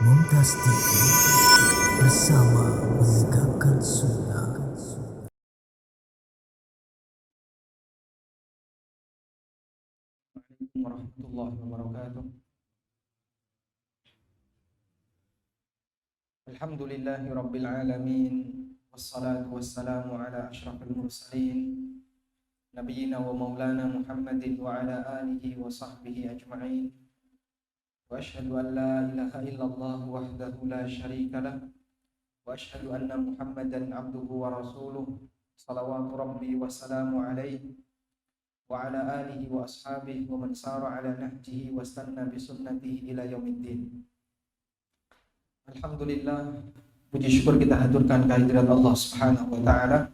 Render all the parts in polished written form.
Mumtaz TV bersama menegakkan sunnah. Assalamualaikum warahmatullahi wabarakatuh. Alhamdulillahi rabbil alamin. Wassalatu wassalamu ala asyrafil mursalin nabiyyina wa maulana Muhammadin wa ala alihi wa sahbihi ajma'in. Wa ashhadu an la ilaha illallah wahdahu la syarika lah. Wa ashhadu anna Muhammadan abduhu wa rasuluh. Salawatu rabbi wa salamu alaihi wa ala alihi wa ashabihi wa man sara ala nahjihi wa istanna bi sunnatihi ila yaumiddin. Alhamdulillah, puji syukur kita haturkan kehadirat Allah Subhanahu wa taala.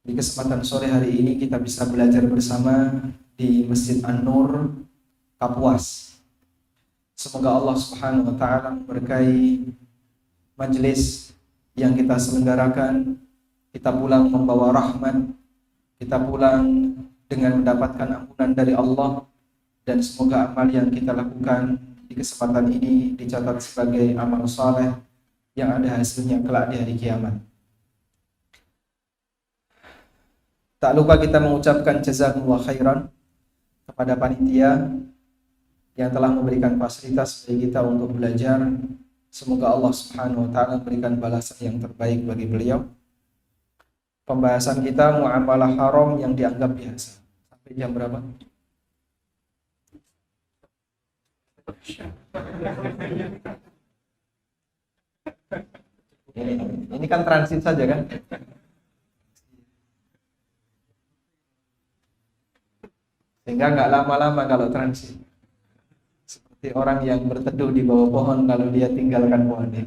Di kesempatan sore hari ini kita bisa belajar bersama di Masjid An-Nur Kapuas. Semoga Allah Subhanahu wa taala memberkahi majelis yang kita selenggarakan. Kita pulang membawa rahmat, kita pulang dengan mendapatkan ampunan dari Allah, dan semoga amal yang kita lakukan di kesempatan ini dicatat sebagai amal saleh yang ada hasilnya kelak di hari kiamat. Tak lupa kita mengucapkan jazakumullah khairan kepada panitia yang telah memberikan fasilitas bagi kita untuk belajar. Semoga Allah Subhanahu wa taala memberikan balasan yang terbaik bagi beliau. Pembahasan kita muamalah haram yang dianggap biasa. Sampai jam berapa? Ini kan transit saja kan? Sehingga nggak lama-lama kalau transit. Seperti orang yang berteduh di bawah pohon lalu dia tinggalkan pohonnya.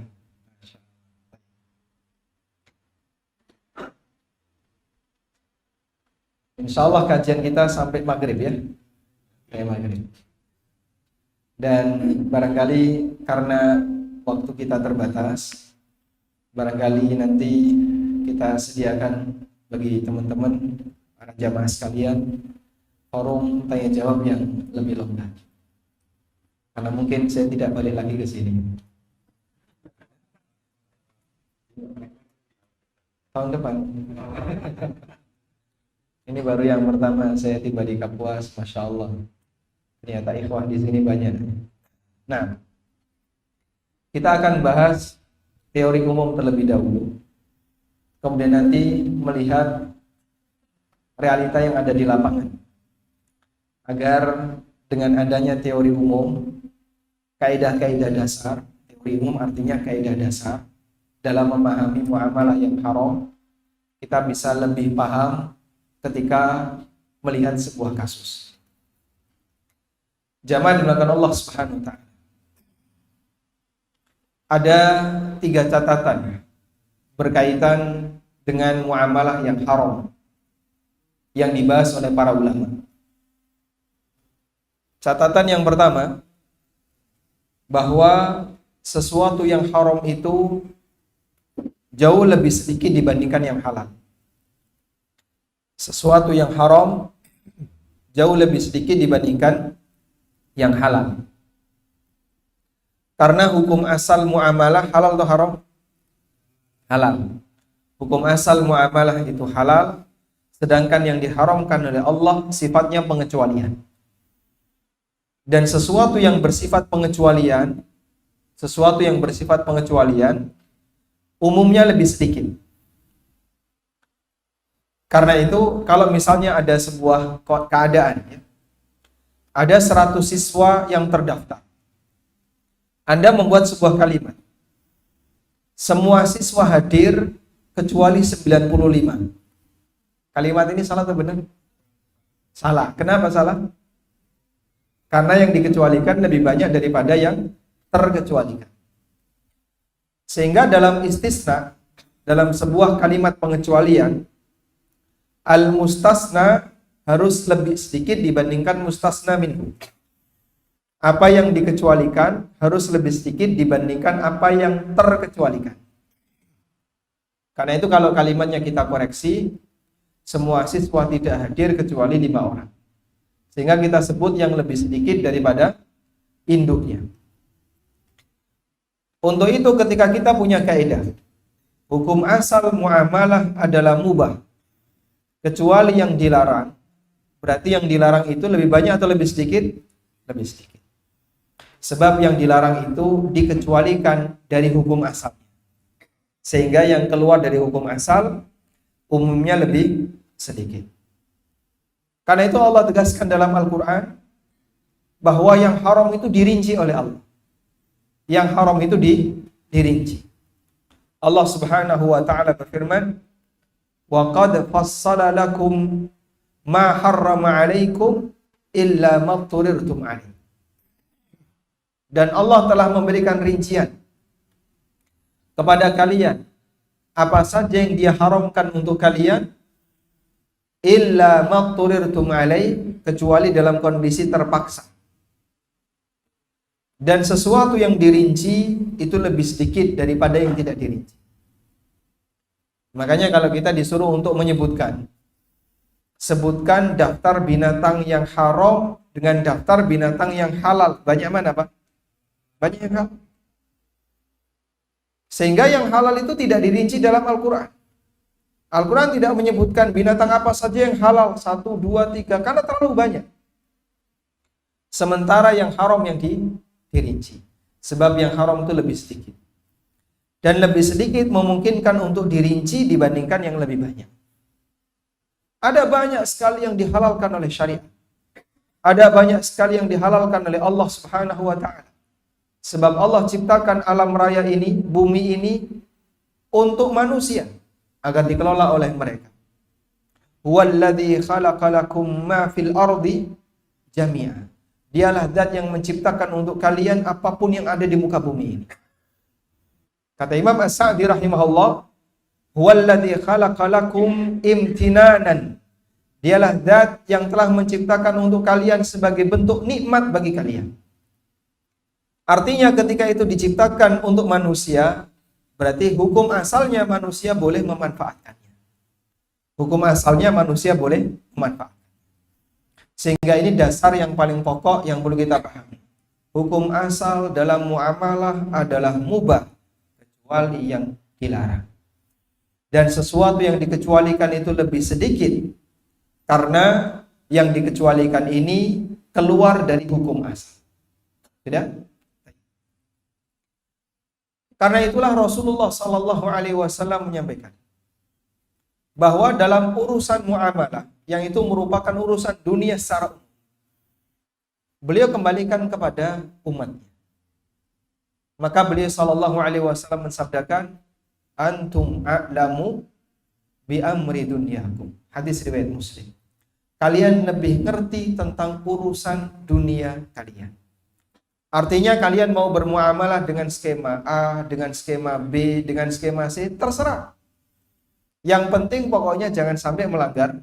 Insya Allah kajian kita sampai maghrib ya. Sampai maghrib. Dan barangkali karena waktu kita terbatas, barangkali nanti kita sediakan bagi teman-teman para jamaah sekalian forum tanya jawab yang lebih longgar. Karena mungkin saya tidak balik lagi ke sini tahun depan. Ini baru yang pertama saya tiba di Kapuas, masya Allah. Ternyata ikhwah di sini banyak. Nah, kita akan bahas teori umum terlebih dahulu. Kemudian nanti melihat realita yang ada di lapangan. Agar dengan adanya teori umum, kaidah-kaidah dasar, teori umum artinya kaidah dasar dalam memahami muamalah yang haram, kita bisa lebih paham ketika melihat sebuah kasus. Jamaah dimulakan Allah Subhanahu wa taala. Ada 3 catatan berkaitan dengan muamalah yang haram yang dibahas oleh para ulama. Catatan yang pertama, bahwa sesuatu yang haram itu jauh lebih sedikit dibandingkan yang halal. Sesuatu yang haram jauh lebih sedikit dibandingkan yang halal. Karena hukum asal muamalah halal atau haram? Halal. Hukum asal muamalah itu halal, sedangkan yang diharamkan oleh Allah sifatnya pengecualian. Dan sesuatu yang bersifat pengecualian, umumnya lebih sedikit. Karena itu, kalau misalnya ada sebuah keadaan, ya, ada 100 siswa yang terdaftar. Anda membuat sebuah kalimat. Semua siswa hadir kecuali 95. Kalimat ini salah atau benar? Salah. Kenapa salah? Karena yang dikecualikan lebih banyak daripada yang terkecualikan. Sehingga dalam istisna, dalam sebuah kalimat pengecualian, al-mustasna harus lebih sedikit dibandingkan mustasna minhu. Apa yang dikecualikan harus lebih sedikit dibandingkan apa yang terkecualikan. Karena itu kalau kalimatnya kita koreksi, semua siswa tidak hadir kecuali 5 orang. Sehingga kita sebut yang lebih sedikit daripada induknya. Untuk itu ketika kita punya kaidah, hukum asal muamalah adalah mubah, kecuali yang dilarang. Berarti yang dilarang itu lebih banyak atau lebih sedikit? Lebih sedikit. Sebab yang dilarang itu dikecualikan dari hukum asal. Sehingga yang keluar dari hukum asal umumnya lebih sedikit. Karena itu Allah tegaskan dalam Al-Quran bahwa yang haram itu dirinci oleh Allah. Yang haram itu dirinci. Allah Subhanahu wa taala berfirman, "Wa qad fassala lakum ma harrama 'alaikum illa ma turirtum 'alaihi." Dan Allah telah memberikan rincian kepada kalian apa saja yang Dia haramkan untuk kalian, illa ma turirtum 'alaihi, kecuali dalam kondisi terpaksa. Dan sesuatu yang dirinci itu lebih sedikit daripada yang tidak dirinci. Makanya kalau kita disuruh untuk menyebutkan, sebutkan daftar binatang yang haram dengan daftar binatang yang halal, banyak mana Pak? Banyak yang halal. Sehingga yang halal itu tidak dirinci dalam Al-Quran. Al-Quran tidak menyebutkan binatang apa saja yang halal, 1, 2, 3, karena terlalu banyak. Sementara yang haram yang dirinci. Sebab yang haram itu lebih sedikit. Dan lebih sedikit memungkinkan untuk dirinci dibandingkan yang lebih banyak. Ada banyak sekali yang dihalalkan oleh syariat. Ada banyak sekali yang dihalalkan oleh Allah Subhanahu wa taala. Sebab Allah ciptakan alam raya ini, bumi ini untuk manusia agar dikelola oleh mereka. Huwallazi khalaqalakum ma fil ardi jami'a. Dialah zat yang menciptakan untuk kalian apapun yang ada di muka bumi ini. Kata Imam As-Sa'di rahimahullah, huwallazi khalaqalakum imtinanan. Dialah zat yang telah menciptakan untuk kalian sebagai bentuk nikmat bagi kalian. Artinya ketika itu diciptakan untuk manusia, berarti hukum asalnya manusia boleh memanfaatkannya. Hukum asalnya manusia boleh memanfaatkan. Sehingga ini dasar yang paling pokok yang perlu kita pahami. Hukum asal dalam muamalah adalah mubah, kecuali yang dilarang. Dan sesuatu yang dikecualikan itu lebih sedikit, karena yang dikecualikan ini keluar dari hukum asal. Tidak? Karena itulah Rasulullah SAW menyampaikan bahwa dalam urusan muamalah, yang itu merupakan urusan dunia secara umum, beliau kembalikan kepada umatnya. Maka beliau SAW mensabdakan, antum a'lamu bi amri dunyakum. Hadis riwayat Muslim. Kalian lebih ngerti tentang urusan dunia kalian. Artinya kalian mau bermuamalah dengan skema A, dengan skema B, dengan skema C, terserah. Yang penting pokoknya jangan sampai melanggar.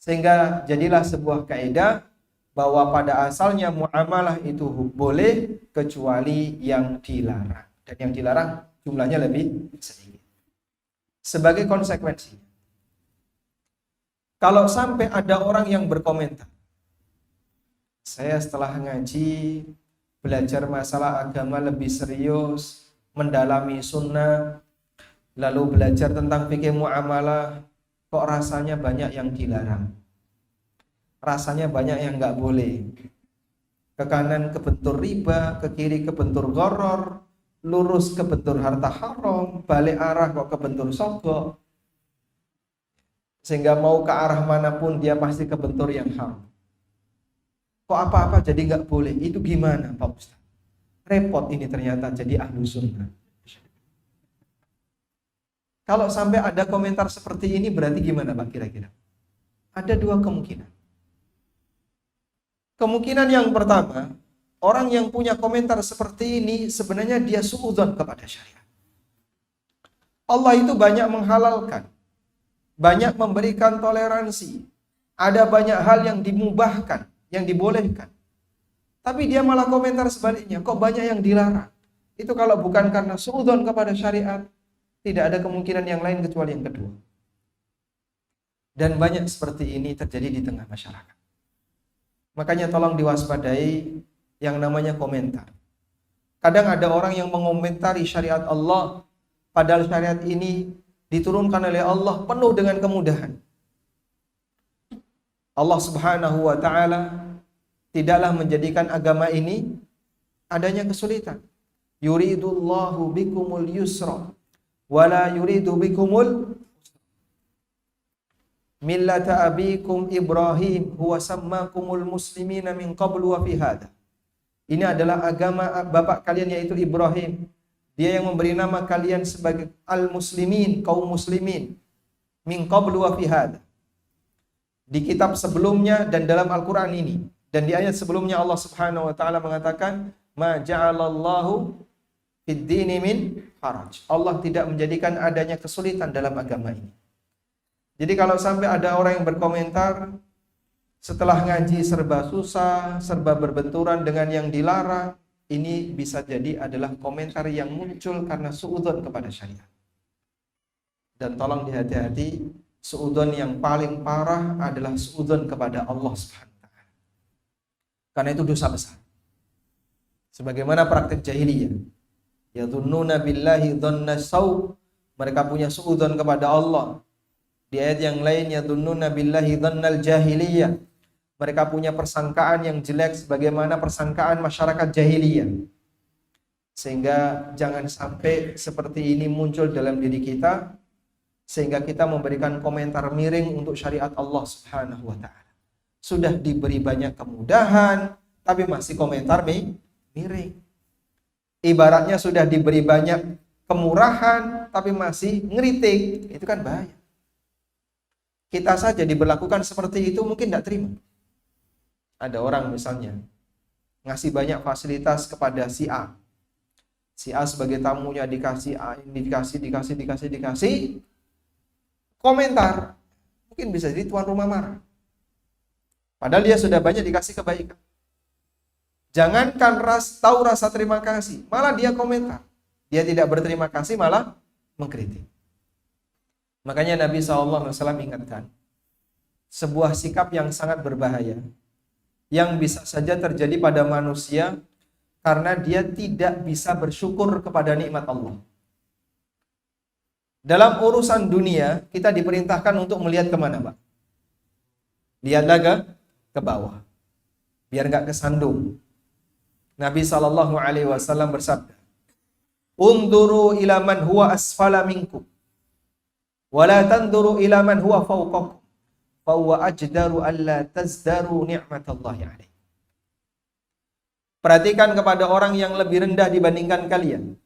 Sehingga jadilah sebuah kaidah bahwa pada asalnya muamalah itu boleh kecuali yang dilarang. Dan yang dilarang jumlahnya lebih sedikit. Sebagai konsekuensi, kalau sampai ada orang yang berkomentar, saya setelah ngaji, belajar masalah agama lebih serius, mendalami sunnah, lalu belajar tentang fikih muamalah, kok rasanya banyak yang dilarang. Rasanya banyak yang nggak boleh. Ke kanan kebentur riba, ke kiri kebentur gharar, lurus kebentur harta haram, balik arah kok kebentur sogok. Sehingga mau ke arah manapun dia pasti kebentur yang haram. Kok apa-apa jadi nggak boleh? Itu gimana Pak Ustaz? Repot ini ternyata jadi ahlu sunnah. Kalau sampai ada komentar seperti ini berarti gimana Pak kira-kira? Ada dua kemungkinan. Kemungkinan yang pertama, orang yang punya komentar seperti ini sebenarnya dia suudzon kepada syariat. Allah itu banyak menghalalkan, banyak memberikan toleransi, ada banyak hal yang dimubahkan, yang dibolehkan. Tapi dia malah komentar sebaliknya, kok banyak yang dilarang. Itu kalau bukan karena suudzon kepada syariat, tidak ada kemungkinan yang lain kecuali yang kedua. Dan banyak seperti ini terjadi di tengah masyarakat. Makanya tolong diwaspadai yang namanya komentar. Kadang ada orang yang mengomentari syariat Allah, padahal syariat ini diturunkan oleh Allah penuh dengan kemudahan. Allah Subhanahu wa taala tidaklah menjadikan agama ini adanya kesulitan. Yuridullahu bikumul yusra wala yuridu bikumul millata abikum Ibrahim huwa sammakumul muslimina min qablu wa fi hada. Ini adalah agama bapak kalian yaitu Ibrahim. Dia yang memberi nama kalian sebagai al-muslimin, kaum muslimin. Min qablu wa fi hada. Di kitab sebelumnya dan dalam Al-Qur'an ini. Dan di ayat sebelumnya Allah Subhanahu wa taala mengatakan, "Ma ja'alallahu fid dini min haraj." Allah tidak menjadikan adanya kesulitan dalam agama ini. Jadi kalau sampai ada orang yang berkomentar setelah ngaji serba susah, serba berbenturan dengan yang dilarang, ini bisa jadi adalah komentar yang muncul karena suudzon kepada syariat. Dan tolong dihati-hati, suudzon yang paling parah adalah suudzon kepada Allah Subhanahu wa taala. Karena itu dosa besar. Sebagaimana praktik jahiliyah. Yadhunnuna billahi dhanna saw, mereka punya suudzon kepada Allah. Di ayat yang lain, yadhunnuna billahi dhannal jahiliyah, mereka punya persangkaan yang jelek sebagaimana persangkaan masyarakat jahiliyah. Sehingga jangan sampai seperti ini muncul dalam diri kita, sehingga kita memberikan komentar miring untuk syariat Allah Subhanahu wa taala. Sudah diberi banyak kemudahan, tapi masih komentar miring. Ibaratnya sudah diberi banyak kemurahan, tapi masih ngeritik. Itu kan bahaya. Kita saja diberlakukan seperti itu mungkin tidak terima. Ada orang misalnya ngasih banyak fasilitas kepada si A. Si A sebagai tamunya dikasih A, dikasih. Komentar. Mungkin bisa jadi tuan rumah marah. Padahal dia sudah banyak dikasih kebaikan. Jangankan tahu rasa terima kasih, malah dia komentar. Dia tidak berterima kasih, malah mengkritik. Makanya Nabi SAW ingatkan, sebuah sikap yang sangat berbahaya, yang bisa saja terjadi pada manusia karena dia tidak bisa bersyukur kepada nikmat Allah. Dalam urusan dunia, kita diperintahkan untuk melihat kemana, Pak? Lihatlah ke bawah, biar nggak kesandung. Nabi SAW bersabda, "Unduru ila man huwa asfala minkum, wala tanduru ila man huwa fawqakum, fa huwa ajdaru alla tazdaru ni'matallahi alaihi." Perhatikan kepada orang yang lebih rendah dibandingkan kalian.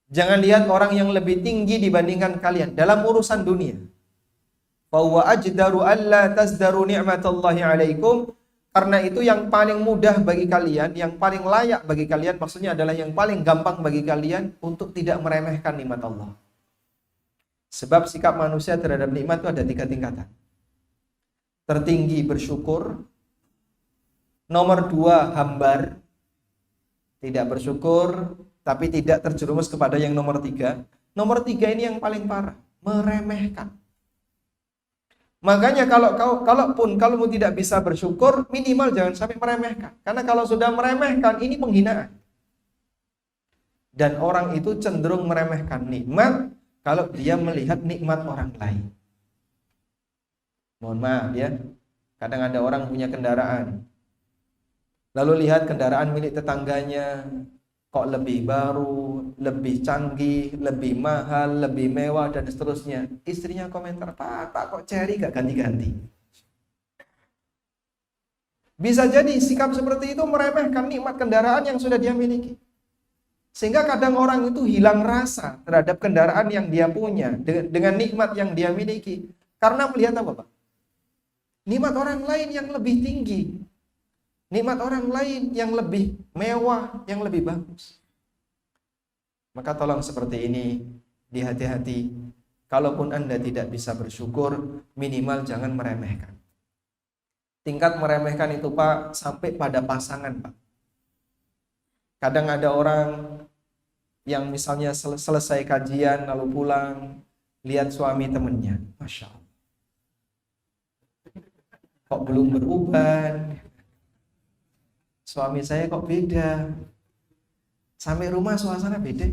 Jangan lihat orang yang lebih tinggi dibandingkan kalian dalam urusan dunia. Fa huwa ajdaru alla tazdaru ni'matallahi alaikum. Karena itu yang paling mudah bagi kalian, yang paling layak bagi kalian, maksudnya adalah yang paling gampang bagi kalian untuk tidak meremehkan nikmat Allah. Sebab sikap manusia terhadap nikmat itu ada 3 tingkatan. Tertinggi bersyukur, nomor 2 hambar, tidak bersyukur, tapi tidak terjerumus kepada yang nomor 3. Nomor 3 ini yang paling parah, meremehkan. Makanya kalaupun kamu tidak bisa bersyukur, minimal jangan sampai meremehkan. Karena kalau sudah meremehkan, ini penghinaan. Dan orang itu cenderung meremehkan nikmat kalau dia melihat nikmat orang lain. Mohon maaf ya, kadang ada orang punya kendaraan, lalu lihat kendaraan milik tetangganya, kok lebih baru, lebih canggih, lebih mahal, lebih mewah, dan seterusnya. Istrinya komentar, Pak kok Cherry gak ganti-ganti? Bisa jadi sikap seperti itu meremehkan nikmat kendaraan yang sudah dia miliki. Sehingga kadang orang itu hilang rasa terhadap kendaraan yang dia punya, dengan nikmat yang dia miliki. Karena melihat apa, Pak? Nikmat orang lain yang lebih tinggi. Nikmat orang lain yang lebih mewah, yang lebih bagus. Maka tolong seperti ini, dihati-hati. Kalaupun Anda tidak bisa bersyukur, minimal jangan meremehkan. Tingkat meremehkan itu, Pak, sampai pada pasangan, Pak. Kadang ada orang yang misalnya selesai kajian, lalu pulang, lihat suami temannya. Masya Allah. Kok belum beruban? Suami saya kok beda. Sampai rumah suasana beda.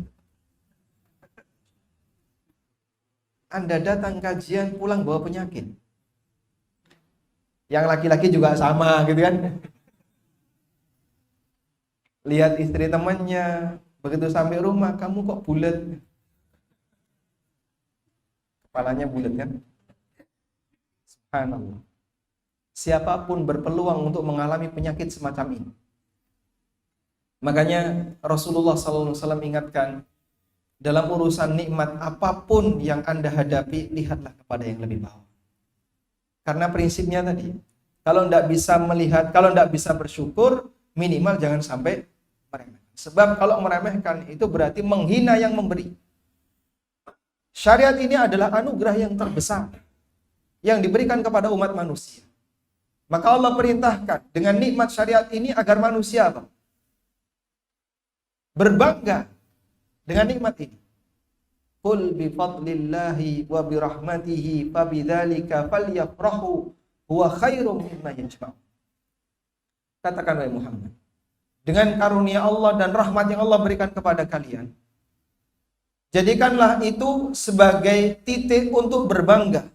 Anda datang kajian pulang bawa penyakit. Yang laki-laki juga sama gitu kan. Lihat istri temannya, begitu sampai rumah kamu kok bulat. Kepalanya bulat kan. Subhanallah. Siapapun berpeluang untuk mengalami penyakit semacam ini. Makanya Rasulullah SAW ingatkan, dalam urusan nikmat apapun yang Anda hadapi, lihatlah kepada yang lebih bawah. Karena prinsipnya tadi, kalau tidak bisa melihat, kalau tidak bisa bersyukur, minimal jangan sampai meremehkan. Sebab kalau meremehkan itu berarti menghina yang memberi. Syariat ini adalah anugerah yang terbesar yang diberikan kepada umat manusia. Maka Allah perintahkan dengan nikmat syariat ini agar manusia apa? Berbangga dengan nikmat ini. Qul bi fadlillahi wa bi rahmatihi fabidzalika falyafrahu huwa khairum mimma yajma'un. Katakan wahai Muhammad, dengan karunia Allah dan rahmat yang Allah berikan kepada kalian, jadikanlah itu sebagai titik untuk berbangga.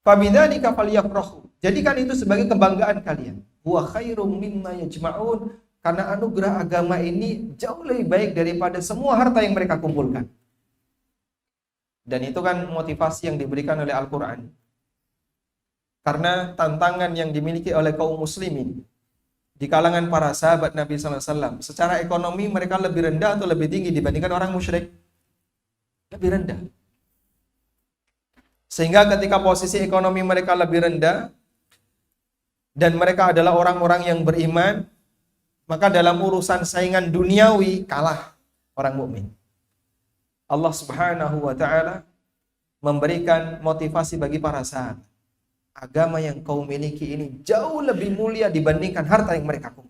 Fabidzalika falyafrahu. Jadikan itu sebagai kebanggaan kalian. Huwa khairum mimma yajma'un. Karena anugerah agama ini jauh lebih baik daripada semua harta yang mereka kumpulkan. Dan itu kan motivasi yang diberikan oleh Al-Quran. Karena tantangan yang dimiliki oleh kaum muslimin di kalangan para sahabat Nabi SAW, secara ekonomi mereka lebih rendah atau lebih tinggi dibandingkan orang musyrik? Lebih rendah. Sehingga ketika posisi ekonomi mereka lebih rendah dan mereka adalah orang-orang yang beriman, maka dalam urusan saingan duniawi kalah orang mukmin. Allah Subhanahu wa taala memberikan motivasi bagi para sahabat. Agama yang kau miliki ini jauh lebih mulia dibandingkan harta yang mereka kumpulkan.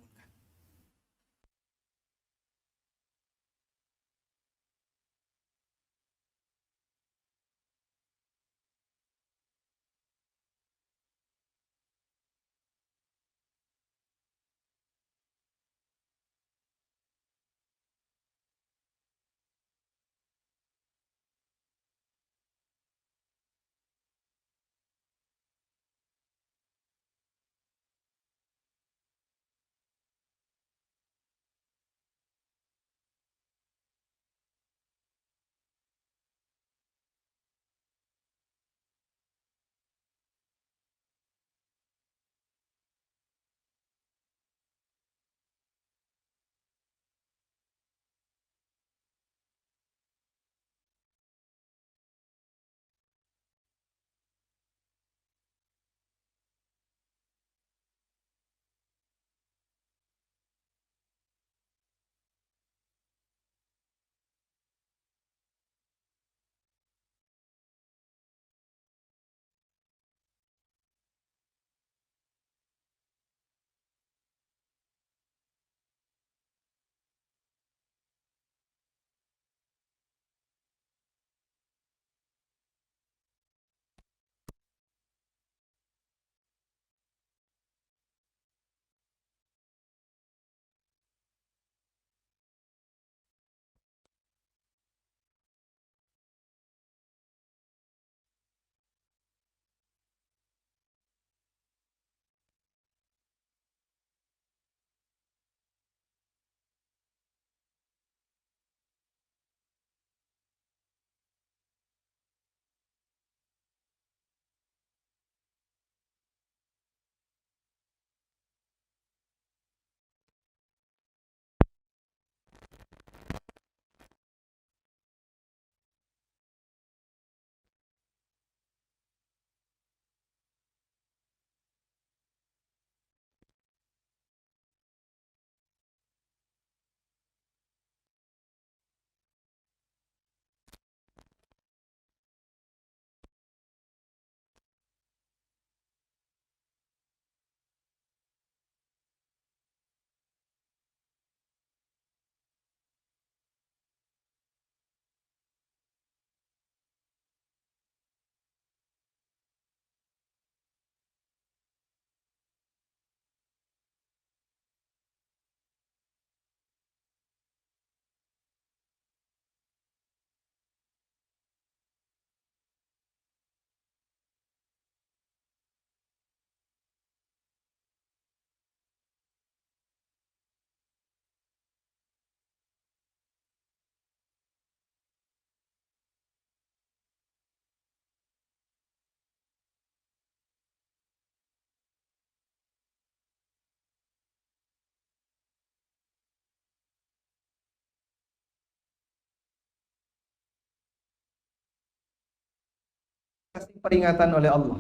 kasih peringatan oleh Allah.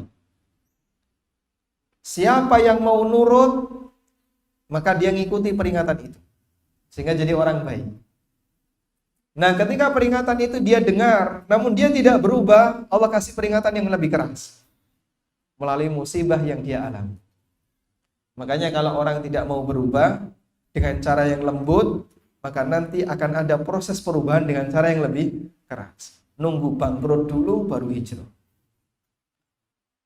Siapa yang mau nurut, maka dia ngikuti peringatan itu, sehingga jadi orang baik. Nah, ketika peringatan itu dia dengar, namun dia tidak berubah, Allah kasih peringatan yang lebih keras melalui musibah yang dia alami. Makanya kalau orang tidak mau berubah dengan cara yang lembut, maka nanti akan ada proses perubahan dengan cara yang lebih keras. Nunggu bangkrut dulu baru hijrah.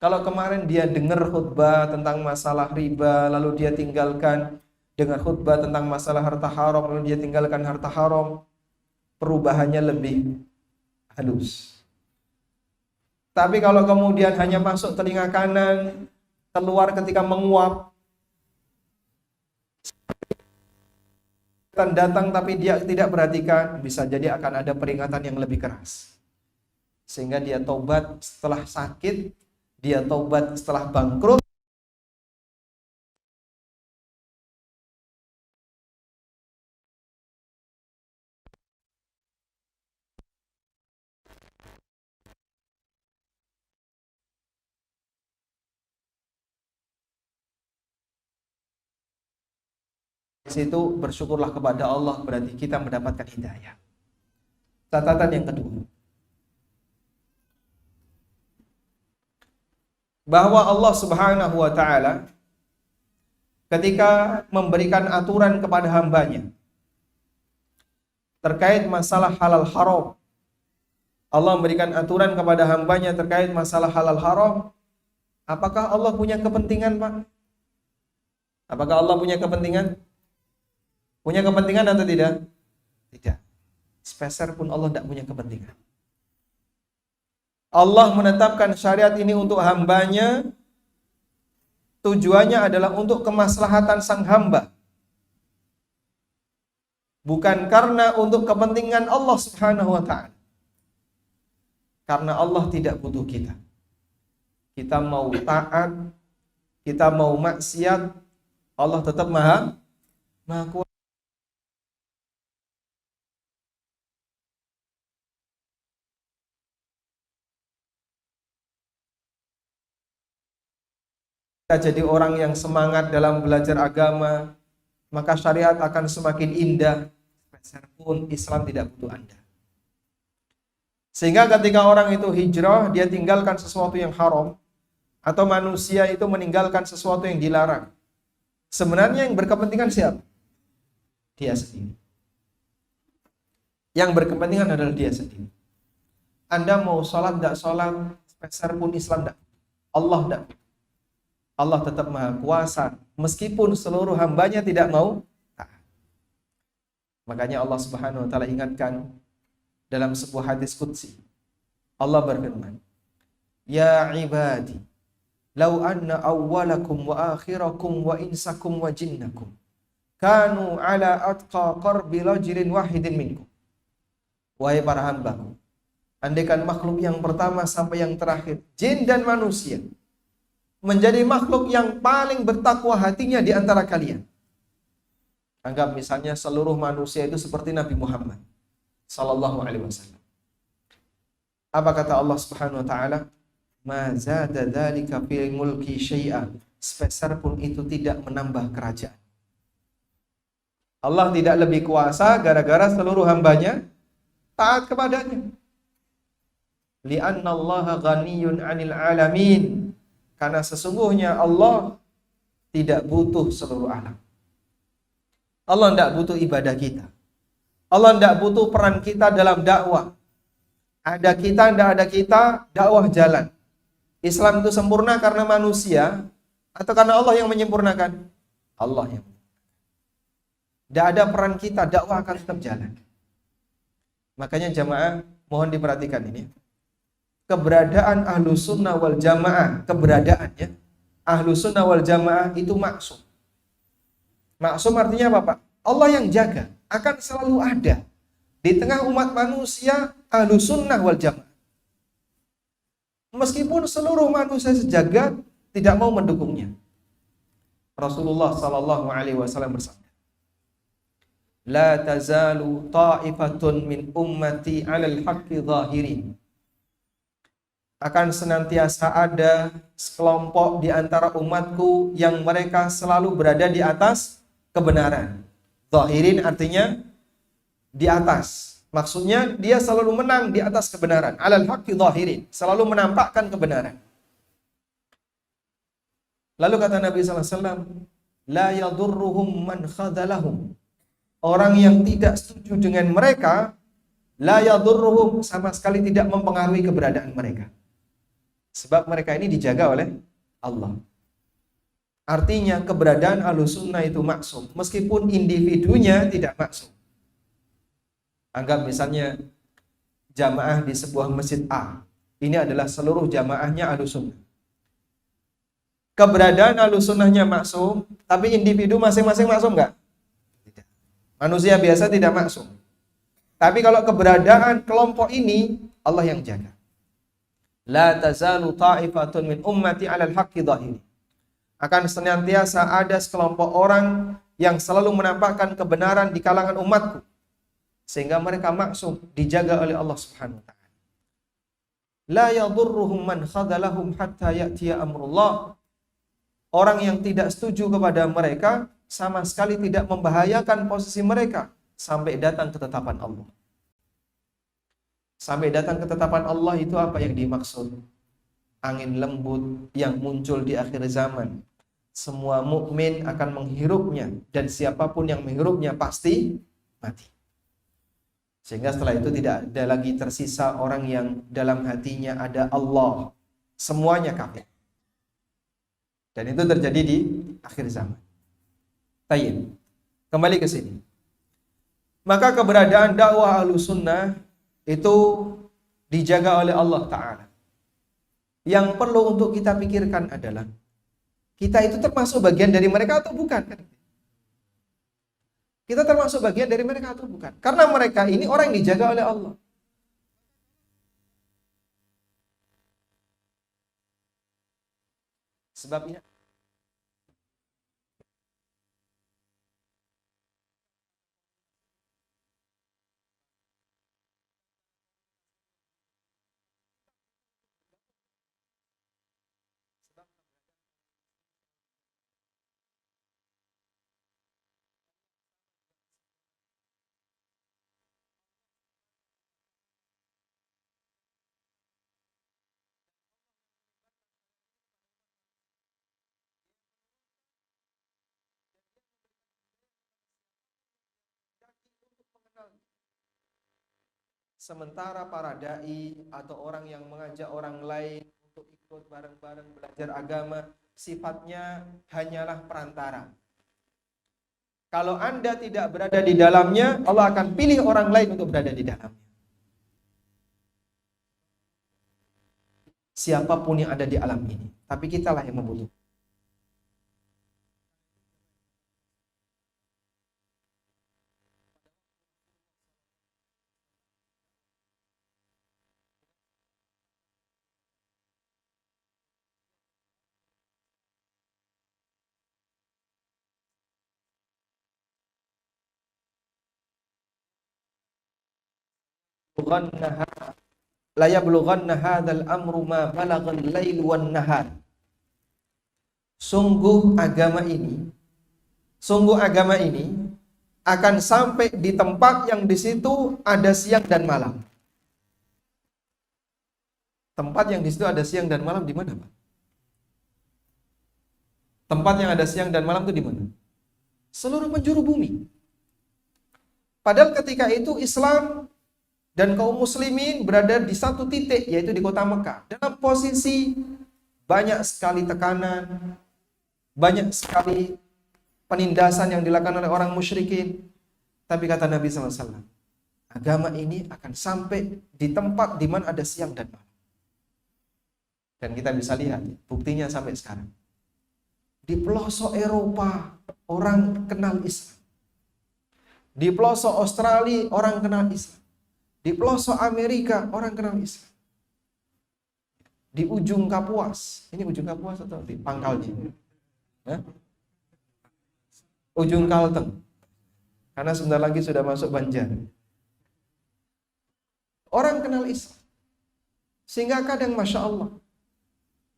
Kalau kemarin dia dengar khutbah tentang masalah riba, lalu dia tinggalkan, dengar khutbah tentang masalah harta haram, lalu dia tinggalkan harta haram, perubahannya lebih halus. Tapi kalau kemudian hanya masuk telinga kanan, keluar ketika menguap, datang tapi dia tidak perhatikan, bisa jadi akan ada peringatan yang lebih keras. Sehingga dia taubat setelah sakit, dia taubat setelah bangkrut. Situ bersyukurlah kepada Allah, berarti kita mendapatkan hidayah. Catatan yang kedua, bahwa Allah Subhanahu wa ta'ala ketika memberikan aturan kepada hambanya terkait masalah halal haram, Allah memberikan aturan kepada hambanya terkait masalah halal haram. Apakah Allah punya kepentingan, Pak? Apakah Allah punya kepentingan? Punya kepentingan atau tidak? Tidak. Sepeser pun Allah tidak punya kepentingan. Allah menetapkan syariat ini untuk hambanya, tujuannya adalah untuk kemaslahatan sang hamba, bukan karena untuk kepentingan Allah Subhanahu wa ta'ala. Karena Allah tidak butuh kita. Kita mau taat, kita mau maksiat, Allah tetap maha kuasa. Kita jadi orang yang semangat dalam belajar agama, maka syariat akan semakin indah. Sepeser pun Islam tidak butuh Anda. Sehingga ketika orang itu hijrah, dia tinggalkan sesuatu yang haram, atau manusia itu meninggalkan sesuatu yang dilarang, sebenarnya yang berkepentingan siapa? Dia sendiri. Yang berkepentingan adalah dia sendiri. Anda mau sholat, tidak sholat, sepeser pun Islam tidak. Allah tidak. Allah tetap maha kuasa, meskipun seluruh hambanya tidak mau taat. Makanya Allah Subhanahu wa ta'ala ingatkan dalam sebuah hadis qudsi. Allah berfirman, "Ya ibadi, law anna awwalakum wa akhirakum wa insakum wa jinnakum kanu ala atqa qarbi rajulin wahidin minkum." Wahai para hambaku, andaikan makhluk yang pertama sampai yang terakhir, jin dan manusia, menjadi makhluk yang paling bertakwa hatinya di antara kalian. Anggap misalnya seluruh manusia itu seperti Nabi Muhammad sallallahu alaihi wasallam. Apa kata Allah Subhanahu wa ta'ala? Ma zada dzalika fi mulki syai'a. Sepeser pun itu tidak menambah kerajaan. Allah tidak lebih kuasa gara-gara seluruh hambanya taat kepadanya. Li'anna Allah ghaniyun 'anil 'alamin. Karena sesungguhnya Allah tidak butuh seluruh alam. Allah tidak butuh ibadah kita. Allah tidak butuh peran kita dalam dakwah. Ada kita, tidak ada kita, dakwah jalan. Islam itu sempurna karena manusia atau karena Allah yang menyempurnakan? Allah yang. Tidak ada peran kita, dakwah akan tetap jalan. Makanya jamaah mohon diperhatikan ini. Keberadaan Ahlus Sunnah wal Jamaah, keberadaannya Ahlus Sunnah wal Jamaah itu maksum. Maksum artinya apa, Pak? Allah yang jaga, akan selalu ada di tengah umat manusia Ahlus Sunnah wal Jamaah. Meskipun seluruh manusia sejagat tidak mau mendukungnya. Rasulullah sallallahu alaihi wasallam bersabda, "La tazalu ta'ifatun min ummati 'alal haqqi zahirin." akan senantiasa ada sekelompok di antara umatku yang mereka selalu berada di atas kebenaran. Zahirin artinya di atas. Maksudnya dia selalu menang di atas kebenaran. Alal haqqi zahirin, selalu menampakkan kebenaran. Lalu kata Nabi SAW, la yadurruhum man khadalahum. Orang yang tidak setuju dengan mereka, la yadurruhum, sama sekali tidak mempengaruhi keberadaan mereka. Sebab mereka ini dijaga oleh Allah. Artinya keberadaan Ahlussunnah itu maksum, meskipun individunya tidak maksum. Anggap misalnya jamaah di sebuah masjid A. Ini adalah seluruh jamaahnya Ahlussunnah. Keberadaan Ahlussunnahnya maksum, tapi individu masing-masing maksum enggak? Tidak. Manusia biasa tidak maksum. Tapi kalau keberadaan kelompok ini, Allah yang jaga. La tazalu ta'ifatun min ummati 'alal haqqi dhahiri. Akan senantiasa ada sekelompok orang yang selalu menampakkan kebenaran di kalangan umatku, sehingga mereka maksum, dijaga oleh Allah Subhanahu wa taala. La yadurruhum man khadalahum hatta ya'tiya amrullah. Orang yang tidak setuju kepada mereka sama sekali tidak membahayakan posisi mereka sampai datang ketetapan Allah. Sampai datang ketetapan Allah itu apa yang dimaksud? Angin lembut yang muncul di akhir zaman. Semua mukmin akan menghirupnya, dan siapapun yang menghirupnya pasti mati. Sehingga setelah itu tidak ada lagi tersisa orang yang dalam hatinya ada Allah. Semuanya kafir. Dan itu terjadi di akhir zaman. Tayyib. Kembali ke sini. Maka keberadaan dakwah Ahlussunnah itu dijaga oleh Allah Ta'ala. Yang perlu untuk kita pikirkan adalah, kita itu termasuk bagian dari mereka atau bukan? Kita termasuk bagian dari mereka atau bukan? Karena mereka ini orang yang dijaga oleh Allah. Sebabnya sementara para dai atau orang yang mengajak orang lain untuk ikut bareng-bareng belajar agama, sifatnya hanyalah perantara. Kalau Anda tidak berada di dalamnya, Allah akan pilih orang lain untuk berada di dalamnya. Siapapun yang ada di alam ini, tapi kitalah yang membutuhkan. La yablughanna hadzal amru ma balaghal lail wan nahar. Sungguh agama ini akan sampai di tempat yang di situ ada siang dan malam. Tempat yang di situ ada siang dan malam di mana, Pak? Tempat yang ada siang dan malam itu di mana? Seluruh penjuru bumi. Padahal ketika itu Islam dan kaum muslimin berada di satu titik, yaitu di kota Mekah, dalam posisi banyak sekali tekanan, banyak sekali penindasan yang dilakukan oleh orang musyrikin. Tapi kata Nabi SAW, agama ini akan sampai di tempat di mana ada siang dan malam. Dan kita bisa lihat buktinya sampai sekarang. Di pelosok Eropa orang kenal Islam. Di pelosok Australia orang kenal Islam. Di pelosok Amerika orang kenal Islam. Di ujung Kapuas, ini ujung Kapuas atau di pangkalnya? Ujung Kalteng. Karena sebentar lagi sudah masuk Banjar. Orang kenal Islam. Sehingga kadang Masya Allah,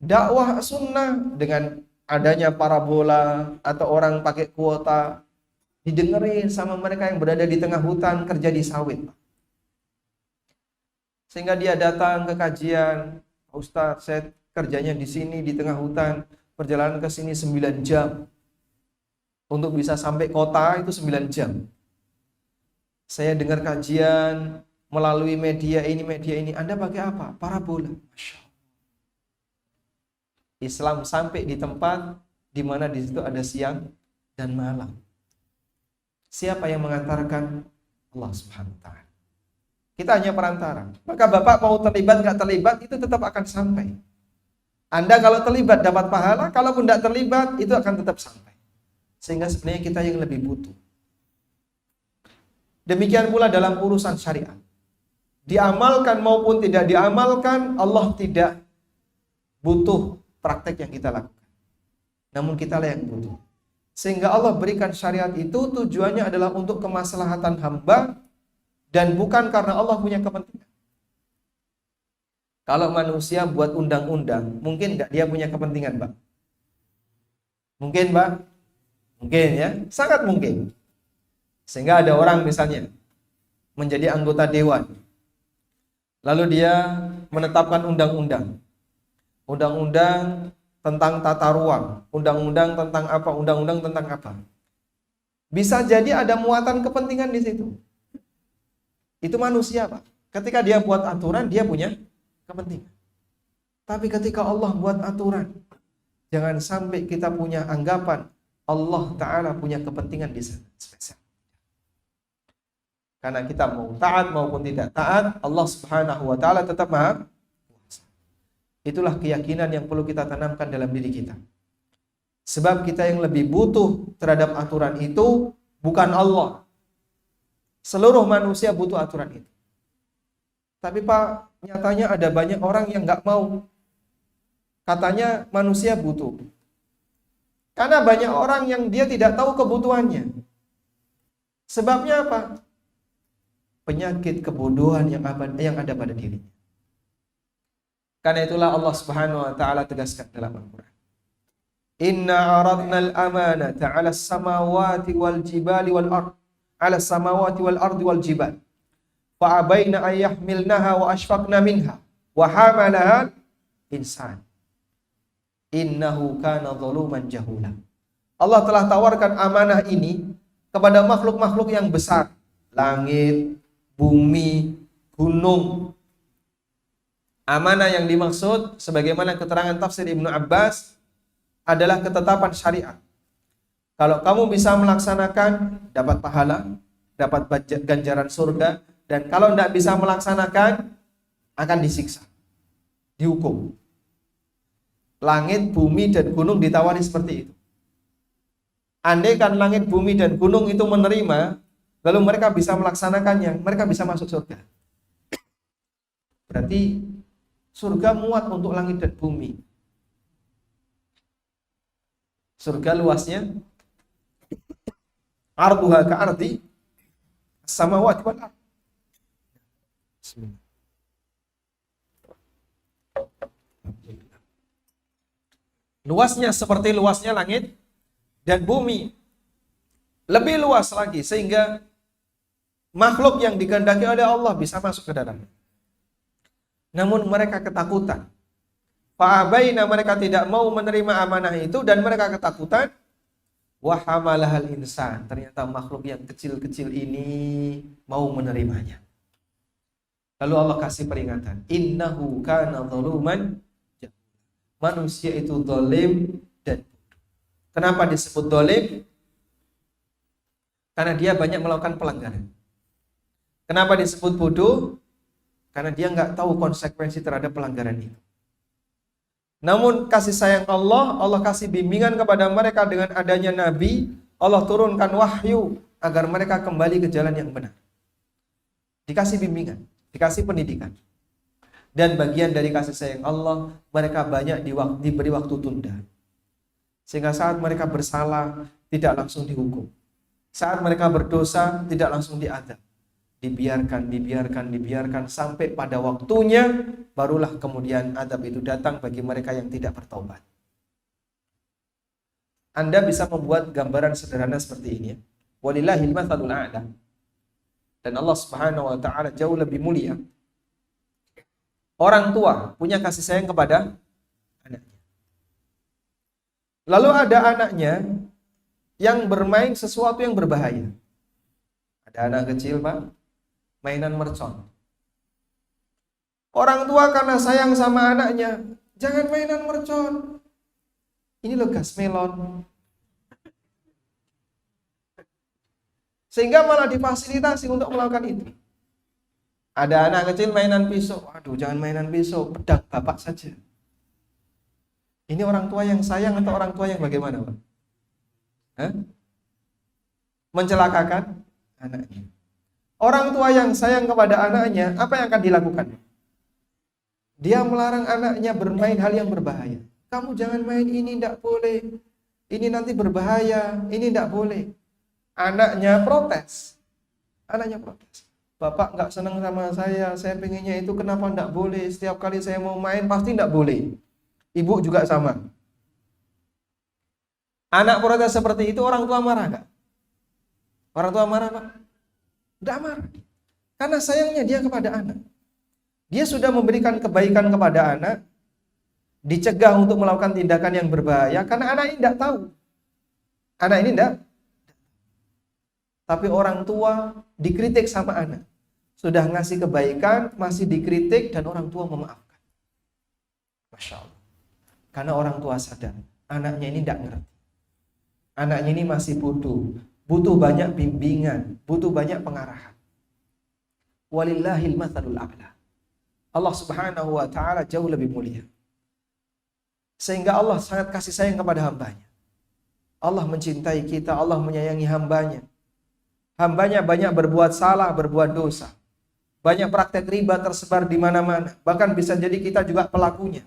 dakwah sunnah dengan adanya parabola atau orang pakai kuota didengerin sama mereka yang berada di tengah hutan kerja di sawit. Sehingga dia datang ke kajian, Ustaz, saya kerjanya di sini di tengah hutan, perjalanan ke sini 9 jam. Untuk bisa sampai kota itu 9 jam. Saya dengar kajian melalui media ini. Anda pakai apa? Parabola. Masya Allah. Islam sampai di tempat di mana di situ ada siang dan malam. Siapa yang mengantarkan? Allah Subhanahu wa taala. Kita hanya perantara. Maka Bapak mau terlibat nggak terlibat itu tetap akan sampai. Anda kalau terlibat dapat pahala, kalaupun tidak terlibat itu akan tetap sampai. Sehingga sebenarnya kita yang lebih butuh. Demikian pula dalam urusan syariat. Diamalkan maupun tidak diamalkan, Allah tidak butuh praktek yang kita lakukan. Namun kita lah yang butuh. Sehingga Allah berikan syariat itu tujuannya adalah untuk kemaslahatan hamba dan bukan karena Allah punya kepentingan. Kalau manusia buat undang-undang, mungkin nggak dia punya kepentingan, Pak? Mungkin, Pak? Mungkin ya, sangat mungkin. Sehingga ada orang misalnya menjadi anggota dewan. Lalu dia menetapkan undang-undang. Undang-undang tentang tata ruang, undang-undang tentang apa, undang-undang tentang apa. Bisa jadi ada muatan kepentingan di situ. Itu manusia, Pak. Ketika dia buat aturan, dia punya kepentingan. Tapi ketika Allah buat aturan, jangan sampai kita punya anggapan Allah Ta'ala punya kepentingan di sana. Spesial. Karena kita mau taat maupun tidak taat, Allah Subhanahu wa Ta'ala tetap Maha Kuasa. Itulah keyakinan yang perlu kita tanamkan dalam diri kita. Sebab kita yang lebih butuh terhadap aturan itu bukan Allah. Seluruh manusia butuh aturan itu. Tapi Pak, nyatanya ada banyak orang yang nggak mau. Katanya manusia butuh. Karena banyak orang yang dia tidak tahu kebutuhannya. Sebabnya apa? Penyakit kebodohan yang ada pada dirinya. Karena itulah Allah Subhanahu wa Ta'ala tegaskan dalam Al-Quran. Inna aradna al-amanata 'ala as-samawati wal jibali wal ard 'ala as-samawati wal ardi wal jibal fa abaina an yahmilnaha wa ashfaqna minha wa hamalaha insan innahu kana zaluman jahula. Allah telah tawarkan amanah ini kepada makhluk-makhluk yang besar, langit, bumi, gunung. Amanah yang dimaksud sebagaimana keterangan tafsir Ibnu Abbas adalah ketetapan syariat. Kalau kamu bisa melaksanakan, dapat pahala, dapat ganjaran surga, dan kalau tidak bisa melaksanakan, akan disiksa, dihukum. Langit, bumi, dan gunung ditawari seperti itu. Andai kan langit, bumi, dan gunung itu menerima, lalu mereka bisa melaksanakannya, mereka bisa masuk surga. Berarti surga muat untuk langit dan bumi. Surga luasnya arduha ka'ardi samawati wal ard. Bismillah. Luasnya seperti luasnya langit dan bumi. Lebih luas lagi sehingga makhluk yang dikehendaki oleh Allah bisa masuk ke dalamnya. Namun mereka ketakutan. Fa'abaina, mereka tidak mau menerima amanah itu dan mereka ketakutan. Wa hamalahal insan, ternyata makhluk yang kecil-kecil ini mau menerimanya. Lalu Allah kasih peringatan, innahu kana zaluman. Manusia itu zalim dan bodoh. Kenapa disebut zalim? Karena dia banyak melakukan pelanggaran. Kenapa disebut bodoh? Karena dia nggak tahu konsekuensi terhadap pelanggaran itu. Namun kasih sayang Allah, Allah kasih bimbingan kepada mereka dengan adanya Nabi. Allah turunkan wahyu agar mereka kembali ke jalan yang benar. Dikasih bimbingan, dikasih pendidikan. Dan bagian dari kasih sayang Allah, mereka banyak diberi waktu tunda. Sehingga saat mereka bersalah, tidak langsung dihukum. Saat mereka berdosa, tidak langsung diadab. dibiarkan sampai pada waktunya barulah kemudian azab itu datang bagi mereka yang tidak bertaubat. Anda bisa membuat gambaran sederhana seperti ini ya. Walillahil matsalul a'la. Dan Allah Subhanahu wa taala jauh lebih mulia. Orang tua punya kasih sayang kepada anaknya. Lalu ada anaknya yang bermain sesuatu yang berbahaya. Ada anak kecil, Pak, mainan mercon. Orang tua karena sayang sama anaknya, jangan mainan mercon. Ini loh gas melon. Sehingga malah difasilitasi untuk melakukan itu. Ada anak kecil mainan pisau. Aduh, jangan mainan pisau, pedang bapak saja. Ini orang tua yang sayang atau orang tua yang bagaimana, Pak? Hah? Mencelakakan anaknya. Orang tua yang sayang kepada anaknya, apa yang akan dilakukan? Dia melarang anaknya bermain hal yang berbahaya. Kamu jangan main ini, tidak boleh. Ini nanti berbahaya, ini tidak boleh. Anaknya protes. Bapak nggak senang sama saya pengennya itu, kenapa tidak boleh? Setiap kali saya mau main pasti tidak boleh. Ibu juga sama. Anak protes seperti itu, orang tua marah nggak? Orang tua marah, Pak? Tidak marah. Karena sayangnya dia kepada anak. Dia sudah memberikan kebaikan kepada anak, dicegah untuk melakukan tindakan yang berbahaya, karena anak ini tidak tahu. Anak ini tidak. Tapi orang tua dikritik sama anak. Sudah ngasih kebaikan, masih dikritik, dan orang tua memaafkan. Masya Allah. Karena orang tua sadar, anaknya ini tidak ngerti. Anaknya ini masih butuh banyak bimbingan, butuh banyak pengarahan. Walillahil matsalul a'la. Allah Subhanahu wa taala jauh lebih mulia. Sehingga Allah sangat kasih sayang kepada hambanya. Allah mencintai kita, Allah menyayangi hambanya. Hambanya banyak berbuat salah, berbuat dosa. Banyak praktek riba tersebar di mana-mana. Bahkan bisa jadi kita juga pelakunya.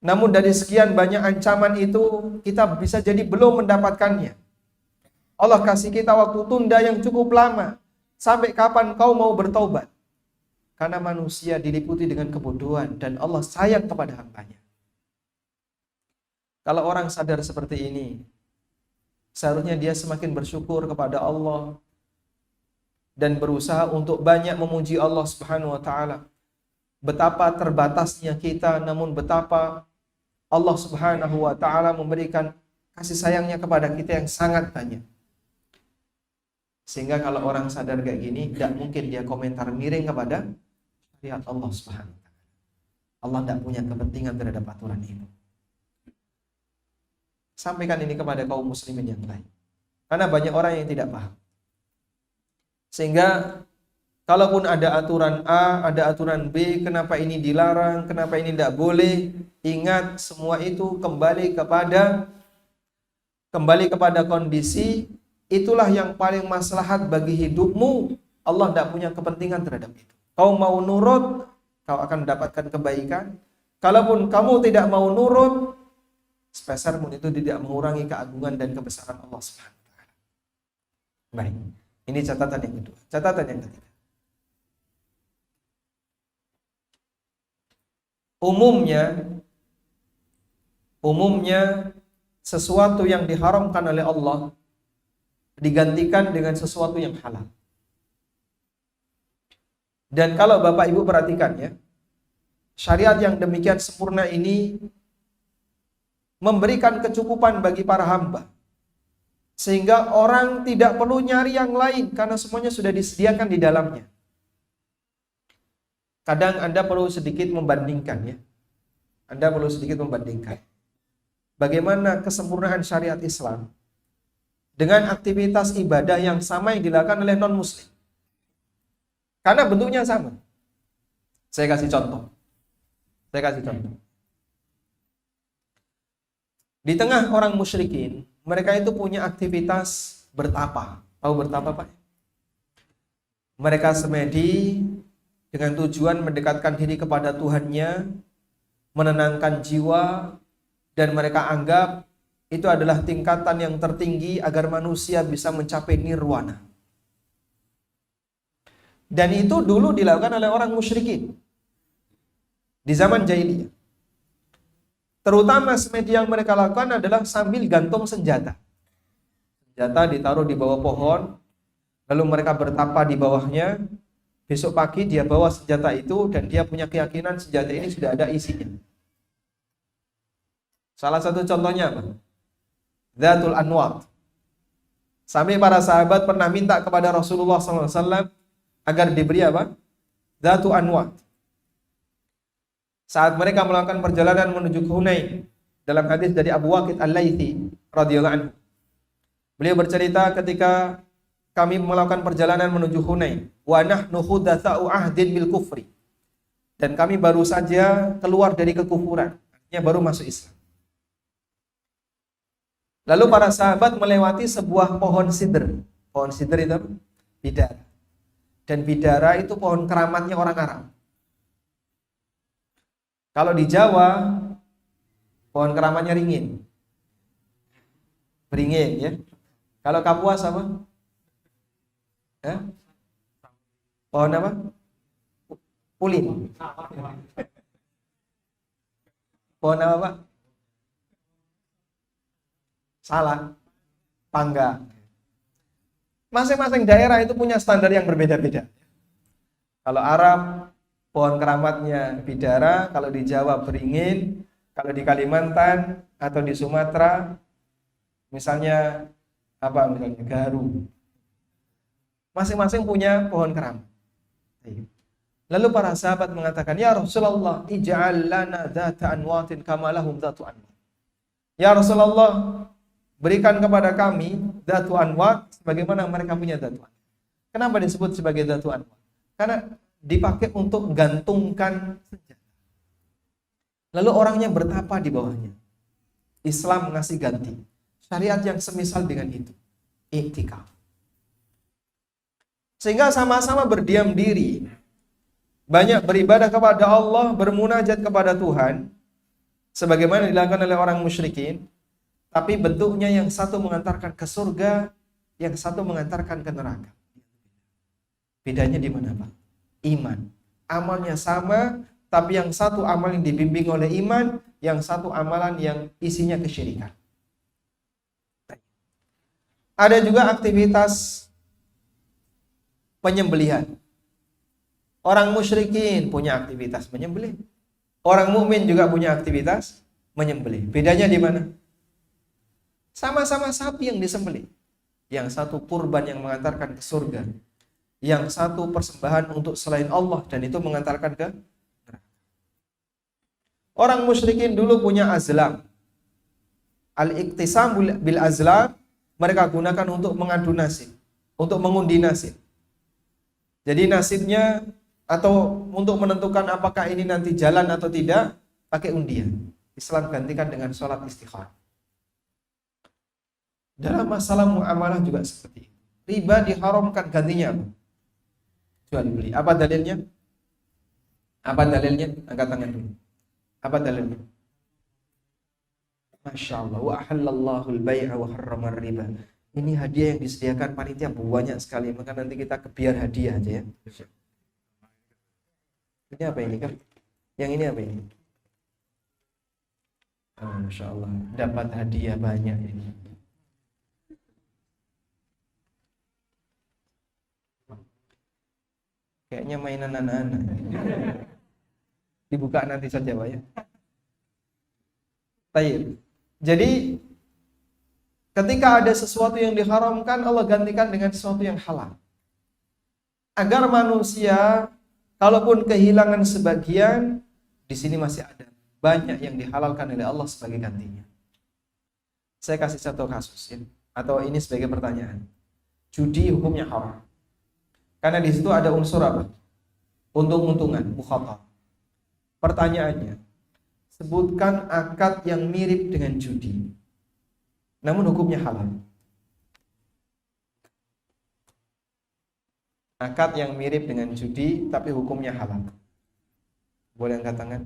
Namun dari sekian banyak ancaman itu, kita bisa jadi belum mendapatkannya. Allah kasih kita waktu tunda yang cukup lama. Sampai kapan kau mau bertaubat? Karena manusia diliputi dengan kebodohan dan Allah sayang kepada hambanya. Kalau orang sadar seperti ini, seharusnya dia semakin bersyukur kepada Allah dan berusaha untuk banyak memuji Allah Subhanahu wa taala. Betapa terbatasnya kita, namun betapa Allah Subhanahu wa taala memberikan kasih sayangnya kepada kita yang sangat banyak. Sehingga kalau orang sadar kayak gini, tidak mungkin dia komentar miring kepada syariat Allah Subhanahu wa taala. Allah tidak punya kepentingan terhadap aturan itu. Sampaikan ini kepada kaum muslimin yang lain. Karena banyak orang yang tidak paham. Sehingga kalaupun ada aturan A, ada aturan B, kenapa ini dilarang, kenapa ini tidak boleh, ingat semua itu kembali kepada kondisi, itulah yang paling maslahat bagi hidupmu. Allah tidak punya kepentingan terhadap itu. Kau mau nurut, kau akan mendapatkan kebaikan. Kalaupun kamu tidak mau nurut, sepeser pun itu tidak mengurangi keagungan dan kebesaran Allah Subhanahu wa taala. Baik, ini catatan yang kedua. Catatan yang ketiga. Umumnya sesuatu yang diharamkan oleh Allah digantikan dengan sesuatu yang halal. Dan kalau Bapak Ibu perhatikan ya, syariat yang demikian sempurna ini memberikan kecukupan bagi para hamba. Sehingga orang tidak perlu nyari yang lain karena semuanya sudah disediakan di dalamnya. Kadang Anda perlu sedikit membandingkan ya. Anda perlu sedikit membandingkan. Bagaimana kesempurnaan syariat Islam dengan aktivitas ibadah yang sama yang dilakukan oleh non-muslim. Karena bentuknya sama. Saya kasih contoh. Di tengah orang musyrikin, mereka itu punya aktivitas bertapa. Tahu bertapa, Pak? Mereka semedi dengan tujuan mendekatkan diri kepada Tuhannya, menenangkan jiwa, dan mereka anggap itu adalah tingkatan yang tertinggi agar manusia bisa mencapai nirwana. Dan itu dulu dilakukan oleh orang musyrikin di zaman jahiliyah. Terutama semedi yang mereka lakukan adalah sambil gantung senjata. Senjata ditaruh di bawah pohon, lalu mereka bertapa di bawahnya. Besok pagi dia bawa senjata itu dan dia punya keyakinan senjata ini sudah ada isinya. Salah satu contohnya apa? Dzatul Anwat. Sampai para sahabat pernah minta kepada Rasulullah SAW agar diberi apa? Dzatul Anwat. Saat mereka melakukan perjalanan menuju ke Hunain, dalam hadis dari Abu Waqid Al-Laythi radhiyallahu anhu, beliau bercerita ketika kami melakukan perjalanan menuju Hunain, wa nahnu hudatsa'u ahdin bil kufri, dan kami baru saja keluar dari kekufuran, artinya baru masuk Islam. Lalu para sahabat melewati sebuah pohon sidr. Pohon sidr itu apa? Bidara. Dan bidara itu pohon keramatnya orang Arab. Kalau di Jawa, pohon keramatnya ringin. Beringin ya. Kalau Kapuas apa? Pohon apa? Ulin. Pohon apa, Pak? Salah. Pangga. Masing-masing daerah itu punya standar yang berbeda-beda. Kalau Arab, pohon keramatnya bidara, kalau di Jawa beringin, kalau di Kalimantan atau di Sumatera misalnya apa, misalnya garu. Masing-masing punya pohon keramat. Lalu para sahabat mengatakan, "Ya Rasulullah, ij'al lana dzata anwatin kama lahum dzatu anwat." Ya Rasulullah, berikan kepada kami dzatu anwat sebagaimana mereka punya dzatu anwat. Kenapa disebut sebagai dzatu anwat? Karena dipakai untuk gantungkan senjata. Lalu orangnya bertapa di bawahnya. Islam ngasih ganti. Syariat yang semisal dengan itu. Iktikaf. Sehingga sama-sama berdiam diri. Banyak beribadah kepada Allah, bermunajat kepada Tuhan. Sebagaimana dilakukan oleh orang musyrikin. Tapi bentuknya yang satu mengantarkan ke surga, yang satu mengantarkan ke neraka. Bedanya di mana, Pak? Iman. Amalnya sama, tapi yang satu amal yang dibimbing oleh iman, yang satu amalan yang isinya kesyirikan. Ada juga aktivitas penyembelihan. Orang musyrikin punya aktivitas menyembelih. Orang mukmin juga punya aktivitas menyembelih. Bedanya di mana? Sama-sama sapi yang disembelih. Yang satu kurban yang mengantarkan ke surga. Yang satu persembahan untuk selain Allah dan itu mengantarkan ke neraka. Orang musyrikin dulu punya azlam. Al-iqtisam bil azlam mereka gunakan untuk mengadu nasib, untuk mengundi nasib. Jadi nasibnya atau untuk menentukan apakah ini nanti jalan atau tidak pakai undian. Islam gantikan dengan sholat istikharah. Dalam masalah muamalah juga seperti itu. Riba diharamkan, gantinya apa? Jual beli. Apa dalilnya? Apa dalilnya? Angkat tangan dulu. Apa dalilnya? Masya Allah. Wa ahallallahu al-bay'a wa harrama riba. Ini hadiah yang disediakan panitia banyak sekali. Maka nanti kita kebiar hadiah aja ya. Ini apa ini kan? Yang ini apa ini? Oh, Masya Allah. Dapat hadiah banyak ini. Kayaknya mainan anak-anak. Dibuka nanti saja, Pak ya. Baik. Jadi ketika ada sesuatu yang diharamkan, Allah gantikan dengan sesuatu yang halal. Agar manusia kalaupun kehilangan sebagian, di sini masih ada banyak yang dihalalkan oleh Allah sebagai gantinya. Saya kasih satu kasus ya, atau ini sebagai pertanyaan. Judi hukumnya haram. Karena di situ ada unsur apa? Untung-untungan, mukhatar. Pertanyaannya, sebutkan akad yang mirip dengan judi, namun hukumnya halal. Akad yang mirip dengan judi, tapi hukumnya halal. Boleh angkat tangan?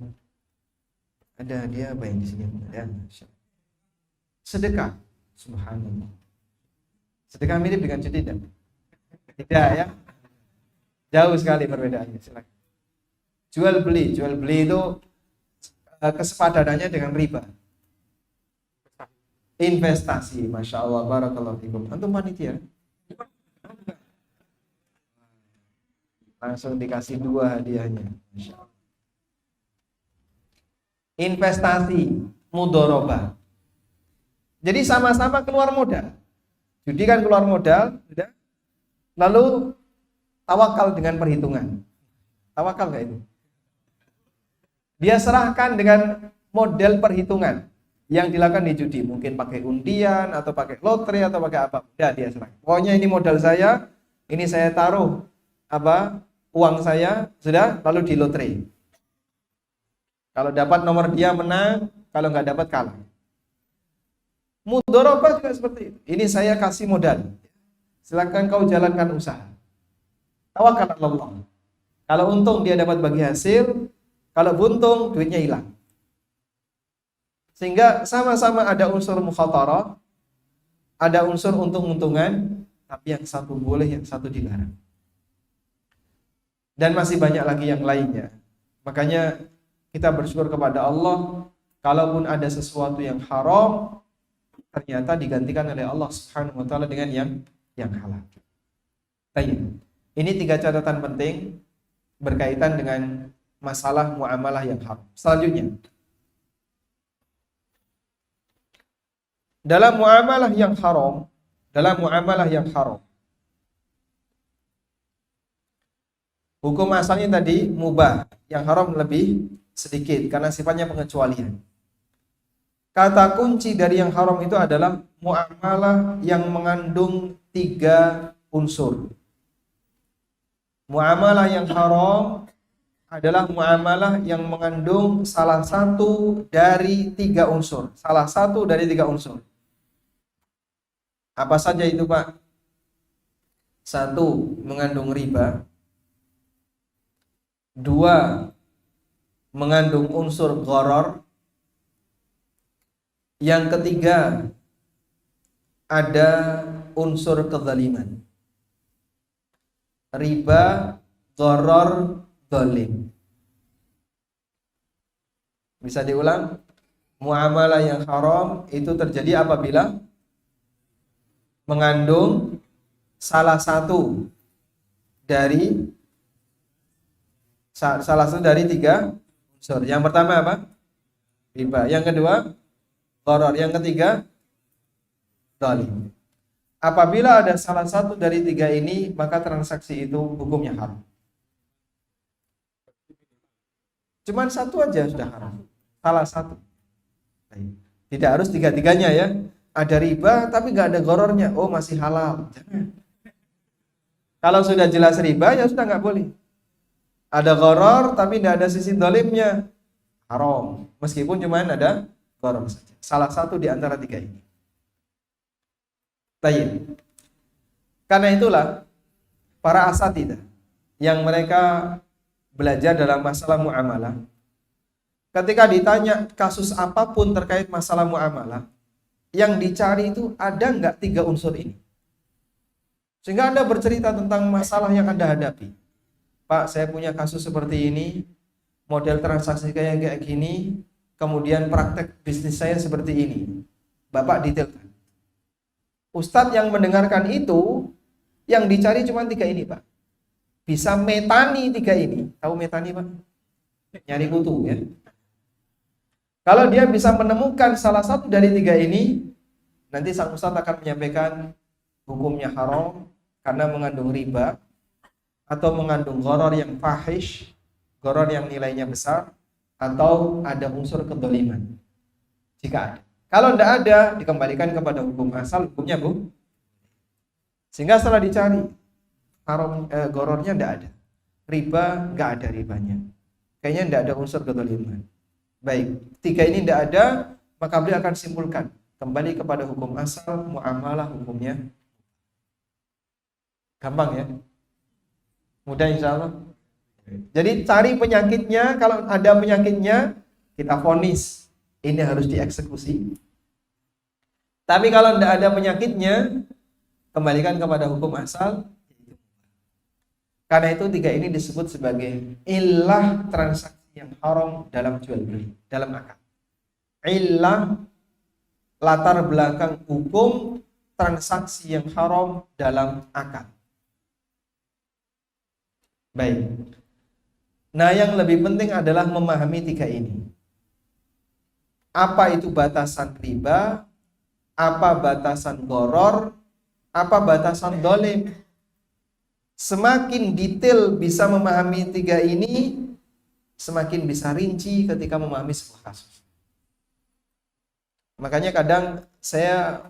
Ada hadiah apa yang di sini? Ada. Sedekah. Subhanallah. Sedekah mirip dengan judi tidak? Tidak ya. Jauh sekali perbedaannya. Silakan. Jual beli itu kesepadanannya dengan riba. Investasi, masya Allah, barakallahu fikum. Antum panitia? Langsung dikasih 2 hadiahnya. Masya Allah. Investasi, mudharabah. Jadi sama-sama keluar modal. Judi kan keluar modal, sudah. Lalu tawakal dengan perhitungan. Tawakal nggak itu? Dia serahkan dengan model perhitungan yang dilakukan di judi, mungkin pakai undian atau pakai lotre atau pakai apa. Ya, dia serahkan. Pokoknya ini modal saya, ini saya taruh uang saya, sudah, lalu di lotre. Kalau dapat nomor dia menang, kalau nggak dapat kalah. Mudharabah juga seperti itu. Ini saya kasih modal. Silakan kau jalankan usaha. Tawakal Allah. Kalau untung dia dapat bagi hasil, kalau buntung duitnya hilang. Sehingga sama-sama ada unsur mukhatarah, ada unsur untung-untungan, tapi yang satu boleh, yang satu dilarang. Dan masih banyak lagi yang lainnya. Makanya kita bersyukur kepada Allah, kalaupun ada sesuatu yang haram, ternyata digantikan oleh Allah Subhanahu wa taala dengan yang halal. Baik. Ini 3 catatan penting berkaitan dengan masalah muamalah yang haram. Selanjutnya, dalam muamalah yang haram, hukum asalnya tadi mubah, yang haram lebih sedikit karena sifatnya pengecualian. Kata kunci dari yang haram itu adalah muamalah yang mengandung 3 unsur. Muamalah yang haram adalah muamalah yang mengandung salah satu dari 3 unsur. Salah satu dari 3 unsur. Apa saja itu, Pak? 1, mengandung riba. 2, mengandung unsur gharar. Yang ketiga, ada unsur kezaliman. Riba, gharar, zalim. Bisa diulang? Muamalah yang haram itu terjadi apabila mengandung salah satu dari 3 unsur. Yang pertama apa? Riba. Yang kedua, gharar. Yang ketiga, zalim. Apabila ada salah satu dari 3 ini, maka transaksi itu hukumnya haram. Cuman satu aja sudah haram. Salah satu. Tidak harus 3-3-nya ya. Ada riba tapi nggak ada gorornya, oh masih halal. Jangan. Kalau sudah jelas riba ya sudah nggak boleh. Ada goror tapi tidak ada sisi dolimnya, haram. Meskipun cuma ada goror saja. Salah satu di antara 3 ini. Baik. Karena itulah para asatidzah yang mereka belajar dalam masalah muamalah, ketika ditanya kasus apapun terkait masalah muamalah, yang dicari itu ada nggak 3 unsur ini. Sehingga Anda bercerita tentang masalah yang Anda hadapi. Pak, saya punya kasus seperti ini, model transaksi kayak gini, kemudian praktek bisnis saya seperti ini. Bapak detailkan. Ustadz yang mendengarkan itu, yang dicari cuma 3 ini, Pak. Bisa metani 3 ini. Tahu metani, Pak? Nyari kutu ya. Kalau dia bisa menemukan salah satu dari 3 ini, nanti sang ustadz akan menyampaikan hukumnya haram karena mengandung riba atau mengandung gharar yang fahish, gharar yang nilainya besar, atau ada unsur kedoliman. Jika ada. Kalau tidak ada, dikembalikan kepada hukum asal, hukumnya bu. Sehingga setelah dicari, haram ghararnya tidak ada, riba nggak ada ribanya, kayaknya tidak ada unsur kedoliman. Baik, 3 ini tidak ada, maka beliau akan simpulkan kembali kepada hukum asal, muamalah hukumnya. Gampang ya, mudah insya Allah. Jadi cari penyakitnya, kalau ada penyakitnya kita vonis ini harus dieksekusi. Tapi kalau tidak ada penyakitnya, kembalikan kepada hukum asal. Karena itu tiga ini disebut sebagai illah transaksi yang haram dalam jual beli, dalam akad. Illah latar belakang hukum transaksi yang haram dalam akad. Baik. Nah, yang lebih penting adalah memahami tiga ini. Apa itu batasan riba? Apa batasan gharar? Apa batasan dolim? Semakin detail bisa memahami tiga ini, semakin bisa rinci ketika memahami sebuah kasus. Makanya kadang saya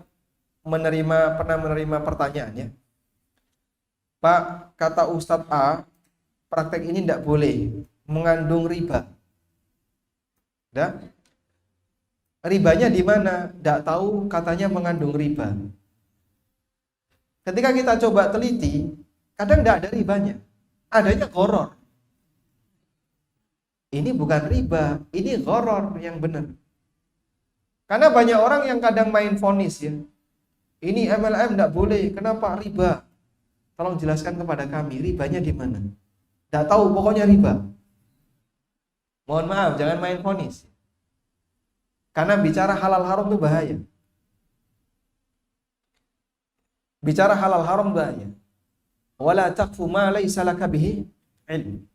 pernah menerima pertanyaan ya, Pak, kata Ustadz A, praktek ini tidak boleh, mengandung riba. Dah? Ribanya di mana? Tidak tahu, katanya mengandung riba. Ketika kita coba teliti, kadang tidak ada ribanya, adanya gharar. Ini bukan riba, ini gharar yang benar. Karena banyak orang yang kadang main vonis ya. Ini MLM tidak boleh, kenapa? Riba. Tolong jelaskan kepada kami, ribanya di mana? Tidak tahu, pokoknya riba. Mohon maaf, jangan main vonis. Karena bicara halal haram itu bahaya. Bicara halal haram bahaya. Wala taqfu ma laysa laka bihi ilm.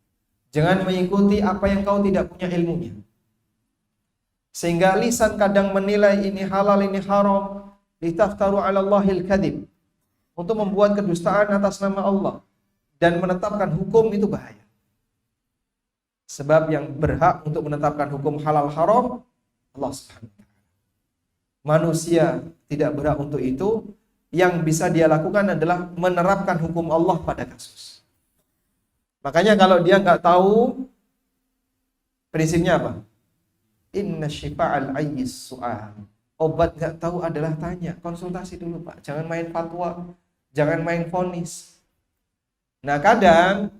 Jangan mengikuti apa yang kau tidak punya ilmunya. Sehingga lisan kadang menilai ini halal, ini haram, litaftaru 'ala Allahil kadhib, untuk membuat kedustaan atas nama Allah dan menetapkan hukum itu bahaya. Sebab yang berhak untuk menetapkan hukum halal haram Allah Subhanahu wa taala. Manusia tidak berhak untuk itu. Yang bisa dia lakukan adalah menerapkan hukum Allah pada kasus. Makanya kalau dia nggak tahu, prinsipnya apa? Inna syifa'al ayyis su'al. Obat nggak tahu adalah tanya, konsultasi dulu Pak. Jangan main fatwa, jangan main vonis. Nah kadang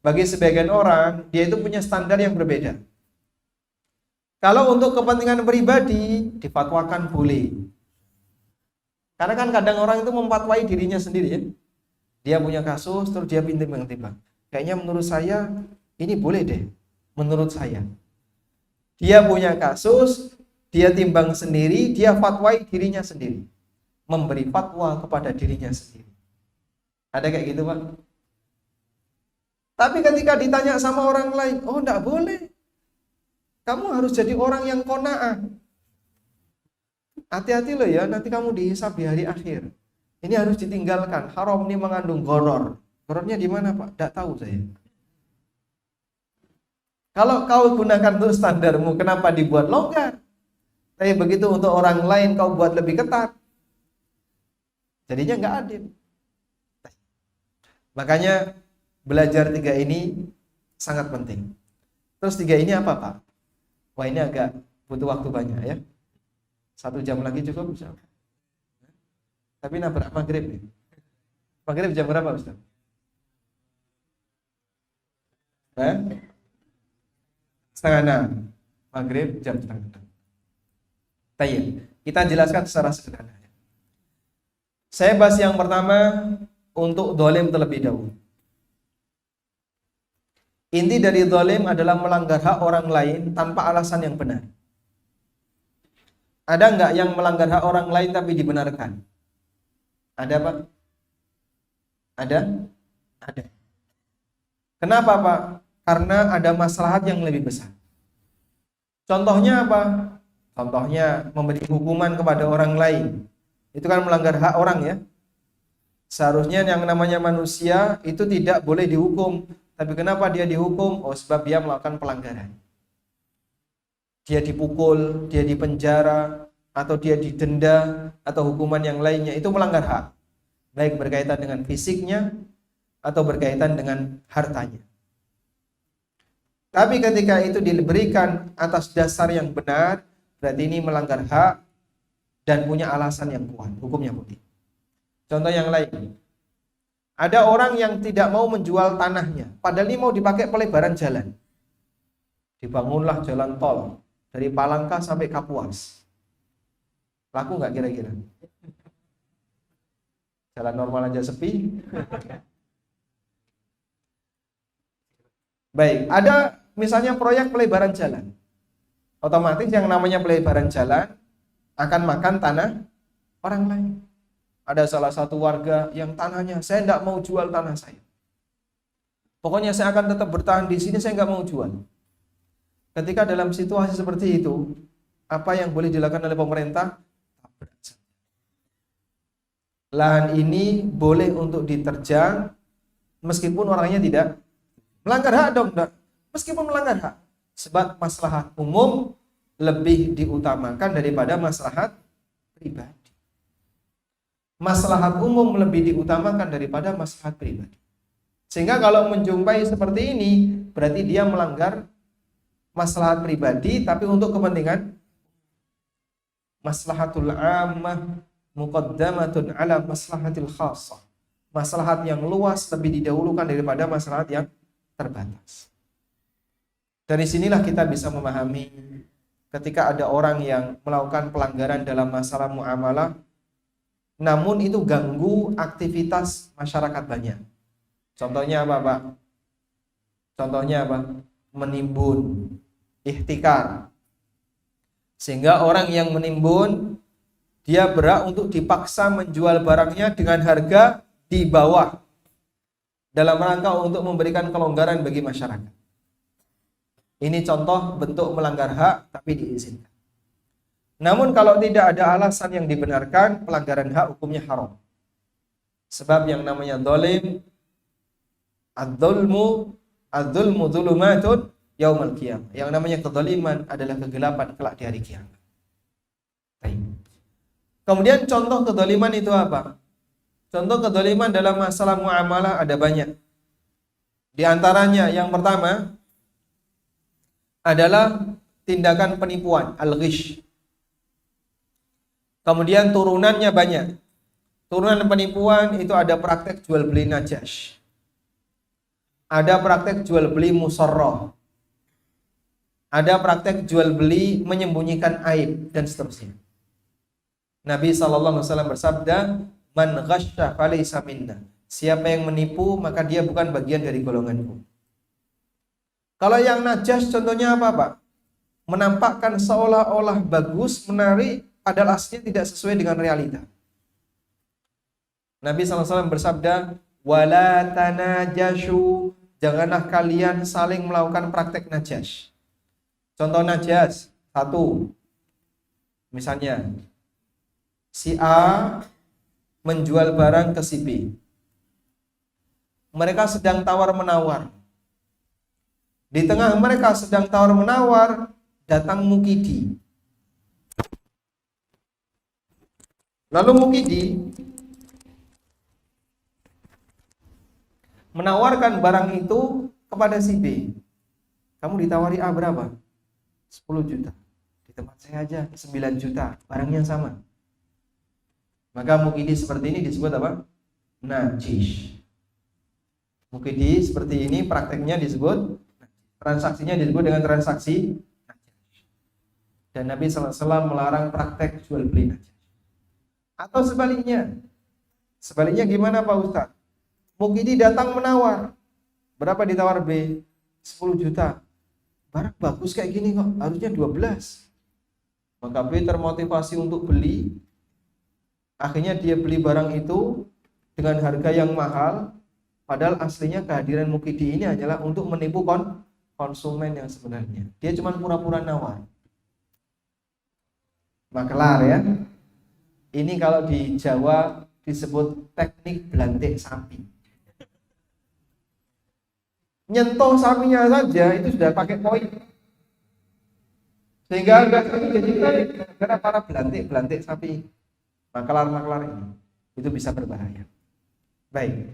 bagi sebagian orang dia itu punya standar yang berbeda. Kalau untuk kepentingan pribadi difatwakan boleh. Karena kan kadang orang itu memfatwai dirinya sendiri ya. Dia punya kasus terus dia timbang-timbang. Kayaknya menurut saya ini boleh deh. Menurut saya. Dia punya kasus, dia timbang sendiri, dia fatwai dirinya sendiri. Memberi fatwa kepada dirinya sendiri. Ada kayak gitu Pak? Tapi ketika ditanya sama orang lain, oh enggak boleh. Kamu harus jadi orang yang qanaah. Hati-hati loh ya, nanti kamu dihisab di hari akhir. Ini harus ditinggalkan. Haram ini mengandung gharar. Ghararnya di mana Pak? Tidak tahu saya. Kalau kau gunakan untuk standarmu, kenapa dibuat longgar? Tapi begitu untuk orang lain kau buat lebih ketat. Jadinya nggak adil. Makanya belajar tiga ini sangat penting. Terus tiga ini apa Pak? Wah ini agak butuh waktu banyak ya. 1 jam lagi cukup Ustaz. Tapi nabrak maghrib nih. Maghrib jam berapa Ustaz? Setengah 6. Maghrib jam setengah 6. Tayyib. Kita jelaskan secara sederhana. Saya bahas yang pertama untuk dolim terlebih dahulu. Inti dari dolim adalah melanggar hak orang lain tanpa alasan yang benar. Ada nggak yang melanggar hak orang lain tapi dibenarkan? Ada Pak? Ada? Ada. Kenapa Pak? Karena ada maslahat yang lebih besar. Contohnya apa? Contohnya memberi hukuman kepada orang lain. Itu kan melanggar hak orang ya. Seharusnya yang namanya manusia itu tidak boleh dihukum. Tapi kenapa dia dihukum? Oh sebab dia melakukan pelanggaran. Dia dipukul, dia dipenjara, atau dia didenda, atau hukuman yang lainnya, itu melanggar hak. Baik berkaitan dengan fisiknya, atau berkaitan dengan hartanya. Tapi ketika itu diberikan atas dasar yang benar, berarti ini melanggar hak, dan punya alasan yang kuat, hukumnya putih. Contoh yang lain. Ada orang yang tidak mau menjual tanahnya, padahal ini mau dipakai pelebaran jalan. Dibangunlah jalan tol dari Palangka sampai Kapuas. Laku nggak kira-kira? Jalan normal aja sepi. Baik, ada misalnya proyek pelebaran jalan. Otomatis yang namanya pelebaran jalan akan makan tanah orang lain. Ada salah satu warga yang tanahnya, saya tidak mau jual tanah saya. Pokoknya saya akan tetap bertahan di sini, saya nggak mau jual. Ketika dalam situasi seperti itu, apa yang boleh dilakukan oleh pemerintah? Lahan ini boleh untuk diterjang meskipun orangnya tidak melanggar hak dong, enggak. Meskipun melanggar hak, sebab maslahat umum lebih diutamakan daripada maslahat pribadi. Maslahat umum lebih diutamakan daripada maslahat pribadi. Sehingga kalau menjumpai seperti ini, berarti dia melanggar maslahat pribadi, tapi untuk kepentingan maslahatul ammah muqaddamatun ala maslahatil khassah. Maslahat yang luas lebih didahulukan daripada maslahat yang terbatas. Dari sinilah kita bisa memahami ketika ada orang yang melakukan pelanggaran dalam masalah muamalah, namun itu ganggu aktivitas masyarakat banyak. Contohnya apa, Pak? Contohnya apa? Menimbun, ihtikar. Sehingga orang yang menimbun, dia berhak untuk dipaksa menjual barangnya dengan harga di bawah, dalam rangka untuk memberikan kelonggaran bagi masyarakat. Ini contoh bentuk melanggar hak tapi diizinkan. Namun kalau tidak ada alasan yang dibenarkan, pelanggaran hak hukumnya haram. Sebab yang namanya zalim, adzulmu dzulumatun yaumal qiyamah. Yang namanya kezaliman adalah kegelapan kelak di hari kiamat. Baik. Kemudian contoh kezaliman itu apa? Contoh kezaliman dalam masalah muamalah ada banyak. Di antaranya yang pertama adalah tindakan penipuan, al-ghish. Kemudian turunannya banyak. Turunan penipuan itu ada praktek jual beli najash. Ada praktek jual beli musarrah. Ada praktek jual beli menyembunyikan aib dan seterusnya. Nabi SAW bersabda, "Man ghasya falaysa minna." Siapa yang menipu maka dia bukan bagian dari golonganku. Kalau yang najas contohnya apa, Pak? Menampakkan seolah-olah bagus, menarik, padahal aslinya tidak sesuai dengan realita. Nabi SAW bersabda, "Wala tanajashu." Janganlah kalian saling melakukan praktek najas. Contoh najas, satu. Misalnya, si A menjual barang ke si B. Mereka sedang tawar-menawar. Di tengah mereka sedang tawar-menawar, datang Mukidi. Lalu Mukidi menawarkan barang itu kepada si B. Kamu ditawari A berapa? 10 juta. Di tempat saya aja 9 juta, barangnya sama. Maka Mukidi seperti ini disebut apa? Najis. Mukidi seperti ini prakteknya disebut, transaksinya disebut dengan transaksi najis. Dan Nabi SAW melarang praktek jual beli najis. Atau sebaliknya. Sebaliknya gimana Pak Ustaz? Mukidi datang menawar. Berapa ditawar B? 10 juta. Barang bagus kayak gini kok, harusnya 12. Maka B termotivasi untuk beli. Akhirnya dia beli barang itu dengan harga yang mahal, padahal aslinya kehadiran Mukidi ini hanyalah untuk menipu konsumen yang sebenarnya. Dia cuma pura-pura nawar. Makelar ya. Ini kalau di Jawa disebut teknik belantik sapi. Nyentuh sapinya saja itu sudah pakai poin. Sehingga harga sapi jadi gara-gara para belantik sapi. Makelar ini itu bisa berbahaya. Baik.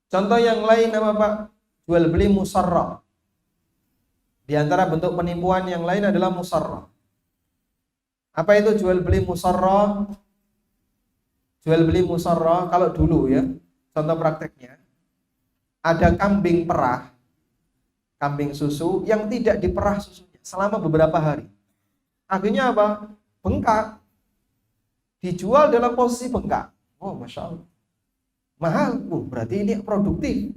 Contoh yang lain apa Pak? Jual beli musarrah. Di antara bentuk penipuan yang lain adalah musarrah. Apa itu jual beli musarrah? Jual beli musarrah kalau dulu ya, contoh prakteknya ada kambing perah, kambing susu yang tidak diperah susunya selama beberapa hari. Akhirnya apa? Bengkak. Dijual dalam posisi bengkak. Oh, Masya Allah. Mahal. Berarti ini produktif.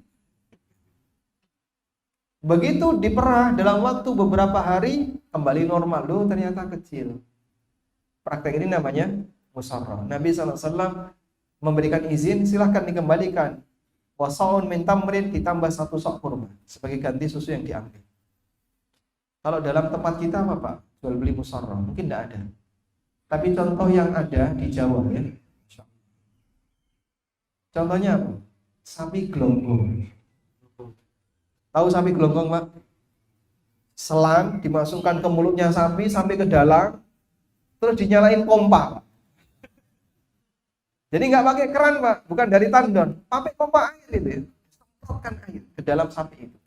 Begitu diperah dalam waktu beberapa hari kembali normal. Loh, ternyata kecil. Praktek ini namanya musarrah. Nabi SAW memberikan izin, silahkan dikembalikan. Wasaun min tamrin, ditambah 1 sok kurma sebagai ganti susu yang diambil. Kalau dalam tempat kita apa Pak? Jual beli musarrah? Mungkin tidak ada. Tapi contoh yang ada di Jawa ya. Contohnya apa? Sapi gelonggong. Tahu sapi gelonggong Pak? Selang dimasukkan ke mulutnya sapi sampai ke dalam, terus dinyalain pompa Pak. Jadi nggak pakai keran Pak, bukan dari tandon, pakai pompa air itu ya. Semprotkan air ke dalam sapi itu.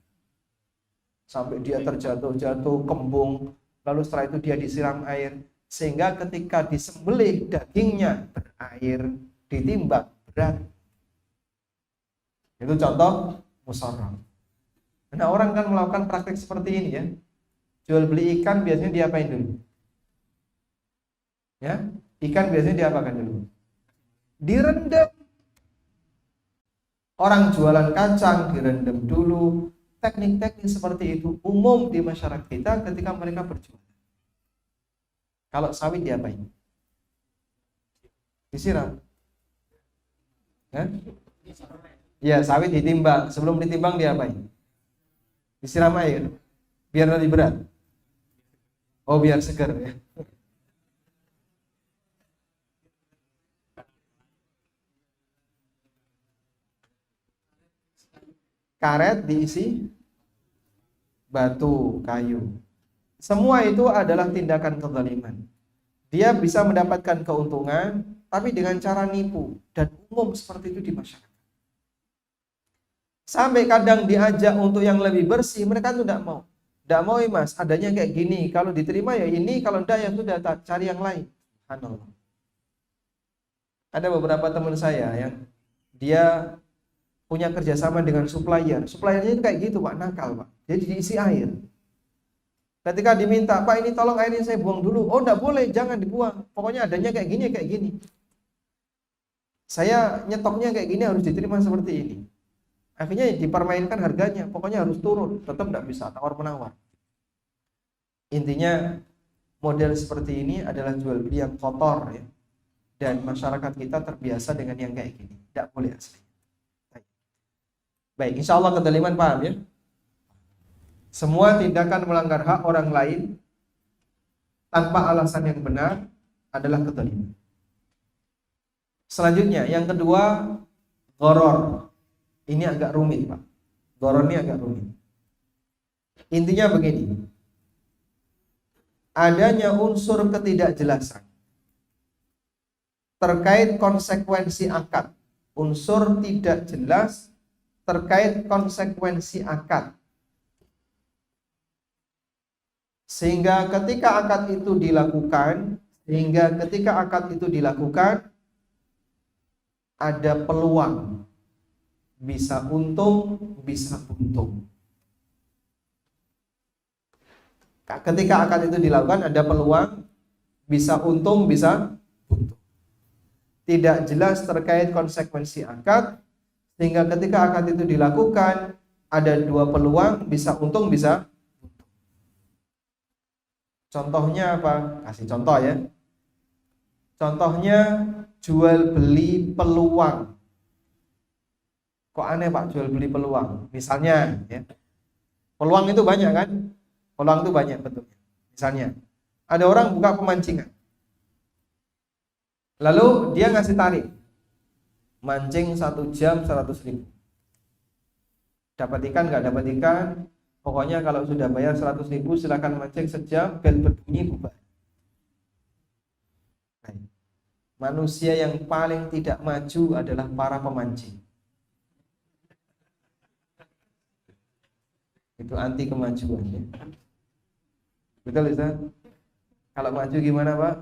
Sampai dia terjatuh-jatuh, kembung, lalu setelah itu dia disiram air. Sehingga ketika disembelih dagingnya berair, ditimbang berat. Itu contoh musarrah. Nah, orang kan melakukan praktek seperti ini ya. Jual beli ikan biasanya diapain dulu? Ya, ikan biasanya diapakan dulu? Direndam. Orang jualan kacang direndam dulu. Teknik-teknik seperti itu umum di masyarakat kita ketika mereka berjualan. Kalau sawit diapain? Disiram. Ya, sawit ditimbang. Sebelum ditimbang diapain? Disiram air. Biar lebih berat. Oh, biar segar ya. Karet diisi batu, kayu. Semua itu adalah tindakan kezaliman. Dia bisa mendapatkan keuntungan, tapi dengan cara nipu. Dan umum seperti itu di masyarakat. Sampai kadang diajak untuk yang lebih bersih, mereka itu tidak mau. Tidak mau ya mas, adanya kayak gini. Kalau diterima ya ini, kalau tidak ya sudah cari yang lain. Subhanallah. Ada beberapa teman saya yang dia punya kerjasama dengan supplier. Suppliernya itu kayak gitu Pak, nakal Pak. Jadi diisi air. Ketika diminta, Pak ini tolong airnya saya buang dulu. Oh enggak boleh, jangan dibuang. Pokoknya adanya kayak gini, kayak gini. Saya nyetoknya kayak gini harus diterima seperti ini. Akhirnya dipermainkan harganya, pokoknya harus turun. Tetap enggak bisa, tawar-menawar. Intinya model seperti ini adalah jual beli yang kotor ya. Dan masyarakat kita terbiasa dengan yang kayak gini. Tidak boleh asli. Baik, insya Allah kedaliman paham ya. Semua tindakan melanggar hak orang lain tanpa alasan yang benar adalah kedaliman. Selanjutnya, yang kedua, gharar. Ini agak rumit Pak. Gharar ini agak rumit. Intinya begini. Adanya unsur ketidakjelasan terkait konsekuensi akad. Unsur tidak jelas terkait konsekuensi akad. Sehingga ketika akad itu dilakukan, ada peluang bisa untung, bisa buntung. Ketika akad itu dilakukan, ada peluang bisa untung, bisa buntung. Tidak jelas terkait konsekuensi akad, sehingga ketika akad itu dilakukan, ada 2 peluang, bisa untung, bisa buntung. Contohnya apa? Kasih contoh ya. Contohnya jual beli peluang. Kok aneh Pak jual beli peluang? Misalnya ya. Peluang itu banyak kan? Peluang itu banyak bentuknya. Misalnya ada orang buka pemancingan. Lalu dia ngasih tarif. Mancing 1 jam 100.000. Dapat ikan nggak dapat ikan? Pokoknya kalau sudah bayar 100.000 silakan mancing sejam, bel berbunyi bubar. Manusia yang paling tidak maju adalah para pemancing. Itu anti kemajuan ya. Betul Ustaz? Kalau maju gimana Pak?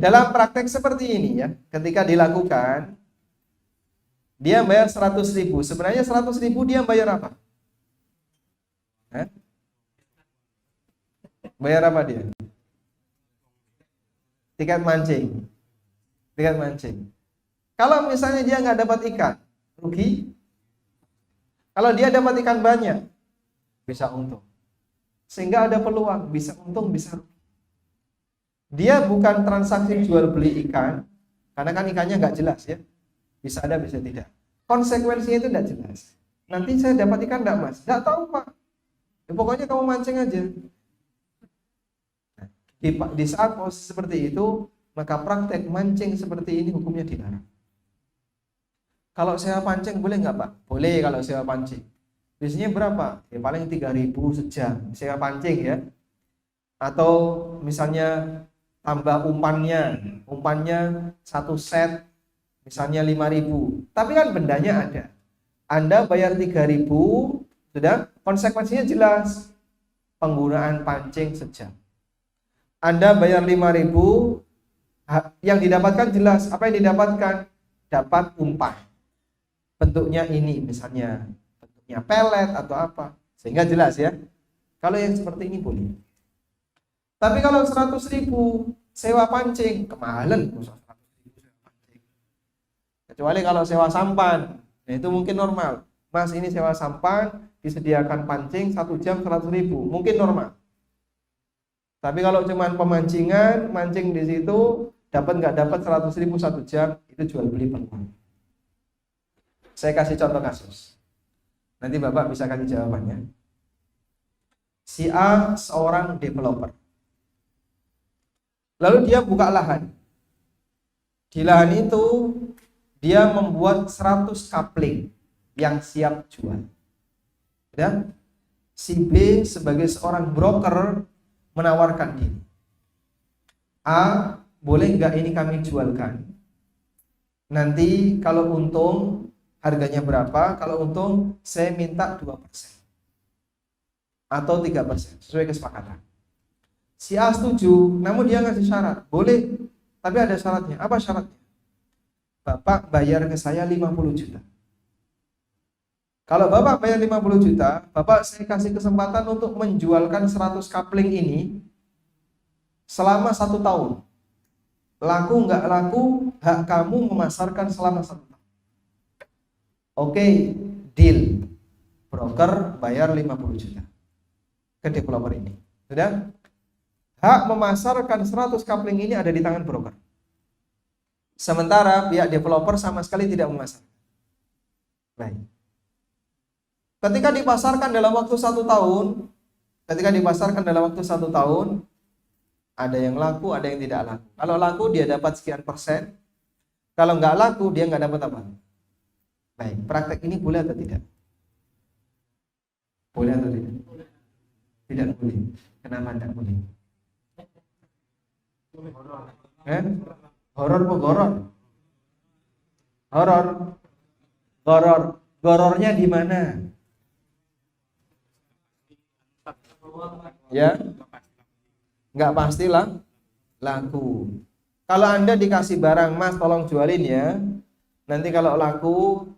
Dalam praktek seperti ini ya, ketika dilakukan, dia bayar 100.000. Sebenarnya 100.000 dia bayar apa? Bayar apa dia? Tiket mancing. Kalau misalnya dia nggak dapat ikan, rugi. Kalau dia dapat ikan banyak, bisa untung. Sehingga ada peluang, bisa untung, bisa rugi. Dia bukan transaksi jual beli ikan, karena kan ikannya nggak jelas ya. Bisa ada, bisa tidak. Konsekuensinya itu tidak jelas. Nanti saya dapat ikan enggak, Mas? Enggak tahu, Pak. Ya, pokoknya kamu mancing aja. Di saat posisi seperti itu, maka praktek mancing seperti ini hukumnya dilarang. Kalau sewa pancing boleh nggak, Pak? Boleh kalau sewa pancing. Biasanya berapa? Ya paling 3.000 sejam sewa pancing ya. Atau misalnya tambah umpannya satu set misalnya 5.000. Tapi kan bendanya ada. Anda bayar 3.000, sudah konsekuensinya jelas. Penggunaan pancing sejam. Anda bayar 5.000, yang didapatkan jelas. Apa yang didapatkan? Dapat umpan. Bentuknya ini misalnya bentuknya pelet atau apa, sehingga jelas ya. Kalau yang seperti ini boleh. Tapi kalau 100.000 sewa pancing, kemahalan 100.000 sewa pancing. Kecuali kalau sewa sampan, nah itu mungkin normal. Mas, ini sewa sampan, disediakan pancing 1 jam 100.000, mungkin normal. Tapi kalau cuman pemancingan, mancing di situ dapat nggak dapat 100.000 1 jam, itu jual beli peluang. Saya kasih contoh kasus. Nanti Bapak bisa kasih jawabannya. Si A seorang developer. Lalu dia buka lahan. Di lahan itu dia membuat 100 coupling yang siap jual. Ya. Si B sebagai seorang broker menawarkan diri. A, boleh nggak ini kami jualkan? Nanti kalau untung harganya berapa? Kalau untung saya minta 2% atau 3% sesuai kesepakatan. Si A setuju, namun dia ngasih syarat. Boleh, tapi ada syaratnya. Apa syaratnya? Bapak bayar ke saya 50 juta. Kalau Bapak bayar 50 juta, Bapak saya kasih kesempatan untuk menjualkan 100 coupling ini selama 1 tahun. Laku nggak laku, hak kamu memasarkan selama 1 tahun. Oke, deal. Broker bayar 50 juta ke developer ini. Sudah? Hak memasarkan 100 coupling ini ada di tangan broker. Sementara pihak developer sama sekali tidak memasarkan. Baik. Ketika dipasarkan dalam waktu 1 tahun, ada yang laku, ada yang tidak laku. Kalau laku dia dapat sekian persen. Kalau nggak laku dia nggak dapat apa. Baik, praktek ini boleh atau tidak? Boleh atau tidak? Tidak boleh. Kenapa tidak boleh? Horor apa goror? Horor. Gorornya di mana? Ya, nggak pastilah laku. Kalau Anda dikasih barang, Mas tolong jualin ya. Nanti kalau laku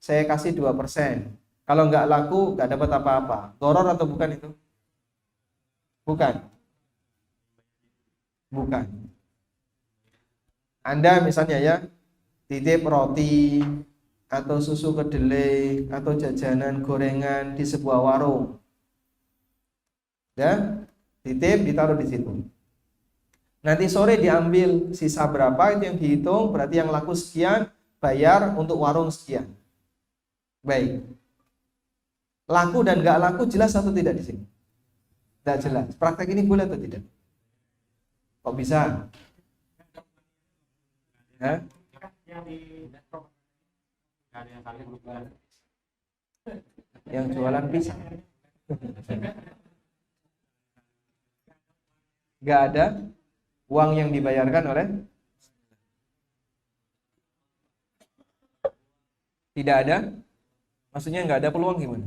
saya kasih 2%. Kalau nggak laku nggak dapat apa-apa. Goror atau bukan itu? Bukan. Anda misalnya ya titip roti atau susu kedelai atau jajanan gorengan di sebuah warung. Ya, titip ditaruh di situ. Nanti sore diambil sisa berapa itu yang dihitung, berarti yang laku sekian, bayar untuk warung sekian. Baik. Laku dan nggak laku jelas atau tidak di sini? Tidak jelas. Praktek ini boleh atau tidak? Kok bisa? Hah? Yang jualan pisang. Nggak ada uang yang dibayarkan oleh? Tidak ada? Maksudnya nggak ada peluang gimana?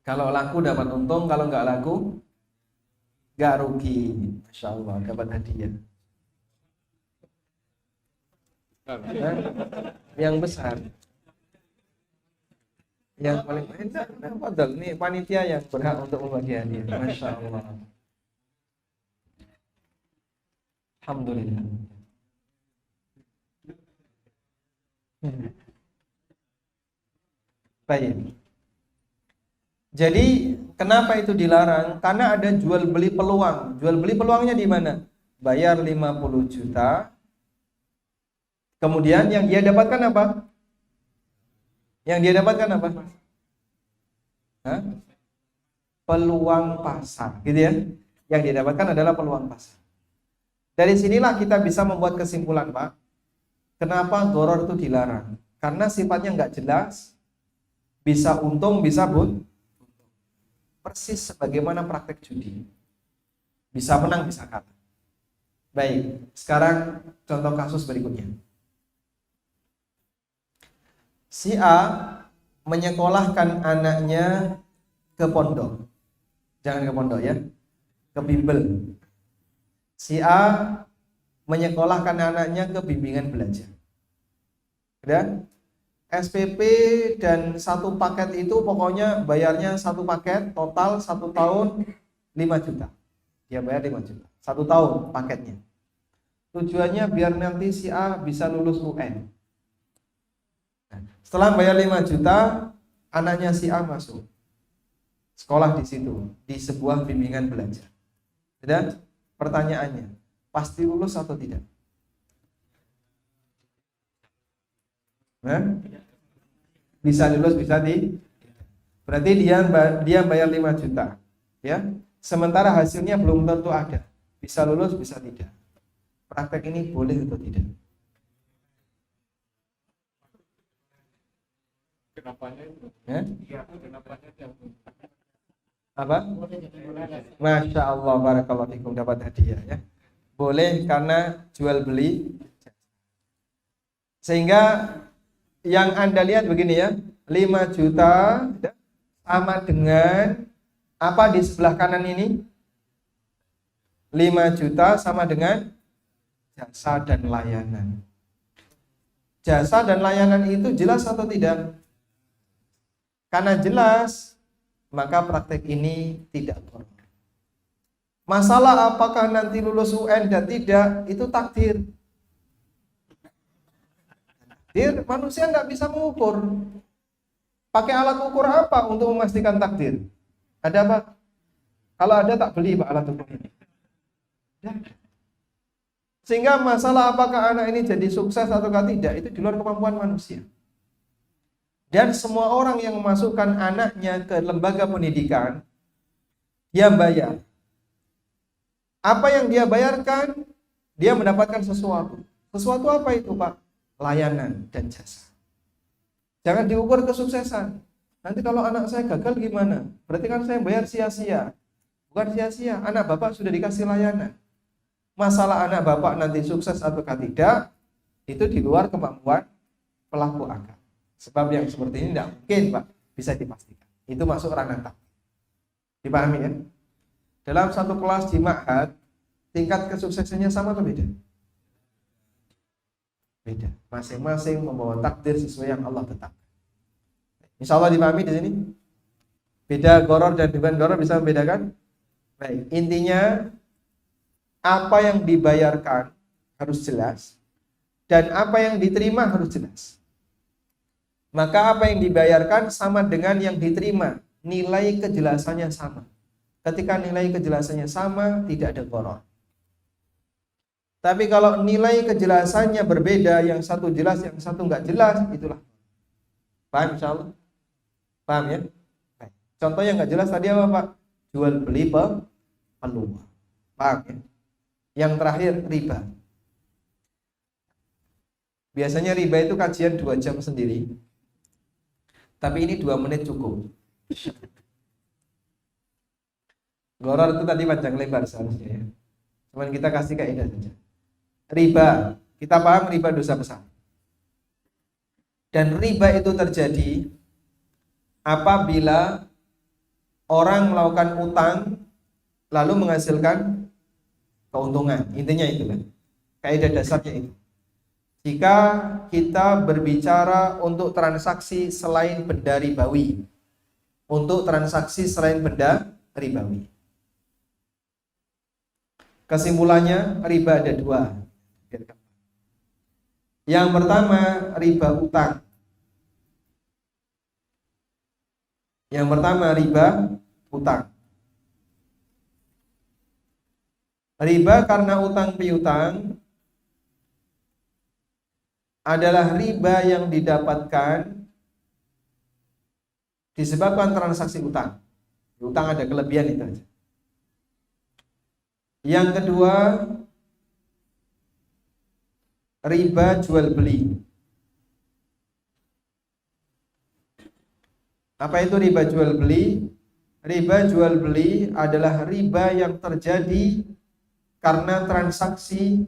Kalau laku dapat untung, kalau nggak laku nggak rugi. Masya Allah, dapat hadiah. Yang besar. Yang paling enak, padahal ini panitia yang berhak untuk membagi hadiah. Masya Allah. Alhamdulillah. Baik. Jadi kenapa itu dilarang? Karena ada jual beli peluang. Jual beli peluangnya di mana? Bayar 50 juta. Kemudian yang dia dapatkan apa? Yang dia dapatkan apa? Hah? Peluang pasar, gitu ya. Yang dia dapatkan adalah peluang pasar. Dari sinilah kita bisa membuat kesimpulan, Pak. Kenapa gharar itu dilarang? Karena sifatnya nggak jelas, bisa untung, bisa persis sebagaimana praktek judi. Bisa menang, bisa kalah. Baik, sekarang contoh kasus berikutnya. Si A menyekolahkan anaknya ke pondok. Jangan ke pondok ya, ke bimbel. Si A menyekolahkan anaknya ke bimbingan belajar. Dan SPP dan satu paket itu pokoknya bayarnya satu paket total 1 tahun 5 juta. Dia bayar 5 juta. 1 tahun paketnya. Tujuannya biar nanti si A bisa lulus UN. Setelah bayar 5 juta, anaknya si A masuk sekolah di situ, di sebuah bimbingan belajar. Dan pertanyaannya, pasti lulus atau tidak? Bisa lulus, bisa di. Berarti dia bayar 5 juta, ya. Sementara hasilnya belum tentu ada. Bisa lulus, bisa tidak. Praktek ini boleh atau tidak? Kenapanya itu? Ya? Kenapanya Apa? Masya Allah, barakallahu fikum, dapat hadiah ya. Boleh karena jual beli. Sehingga yang Anda lihat begini ya, 5 juta sama dengan apa di sebelah kanan ini? 5 juta sama dengan jasa dan layanan. Jasa dan layanan itu jelas atau tidak? Karena jelas, maka praktek ini tidak boleh. Masalah apakah nanti lulus UN dan tidak, itu takdir. Takdir, manusia tidak bisa mengukur. Pakai alat ukur apa untuk memastikan takdir? Ada apa? Kalau ada tak beli Pak alat ukur ini. Sehingga masalah apakah anak ini jadi sukses atau tidak, itu di luar kemampuan manusia. Dan semua orang yang memasukkan anaknya ke lembaga pendidikan, dia bayar. Apa yang dia bayarkan, dia mendapatkan sesuatu. Sesuatu apa itu, Pak? Layanan dan jasa. Jangan diukur kesuksesan. Nanti kalau anak saya gagal gimana? Berarti kan saya bayar sia-sia. Bukan sia-sia, anak bapak sudah dikasih layanan. Masalah anak bapak nanti sukses atau tidak, itu di luar kemampuan pelaku akad. Sebab yang seperti ini tidak mungkin, Pak, bisa dipastikan. Itu masuk ranah takdir. Dipahami ya? Dalam satu kelas di ma'had, tingkat kesuksesannya sama atau beda? Beda. Masing-masing membawa takdir sesuai yang Allah tetapkan. Insya Allah dipahami di sini? Beda gharar dan bukan gharar bisa membedakan? Baik, intinya apa yang dibayarkan harus jelas dan apa yang diterima harus jelas. Maka apa yang dibayarkan sama dengan yang diterima, nilai kejelasannya sama. Ketika nilai kejelasannya sama, tidak ada gharar. Tapi kalau nilai kejelasannya berbeda, yang satu jelas, yang satu enggak jelas, itulah. Paham insyaallah? Paham ya? Baik. Contoh yang enggak jelas tadi apa, Pak? Jual beli peluang. Paham ya? Yang terakhir riba. Biasanya riba itu kajian 2 jam sendiri. Tapi ini 2 menit cukup. Gharar itu tadi panjang lebar seharusnya ya. Cuman kita kasih kaidah saja. Riba, kita paham riba dosa besar. Dan riba itu terjadi apabila orang melakukan utang lalu menghasilkan keuntungan. Intinya itu kan. Kaidah dasarnya itu. Jika kita berbicara untuk transaksi selain benda ribawi, untuk transaksi selain benda ribawi. Kesimpulannya, riba ada dua. Yang pertama, riba utang. Yang pertama, riba utang. Riba karena utang piutang adalah riba yang didapatkan disebabkan transaksi utang. Utang ada kelebihan itu aja. Yang kedua, riba jual beli. Apa itu riba jual beli? Riba jual beli adalah riba yang terjadi karena transaksi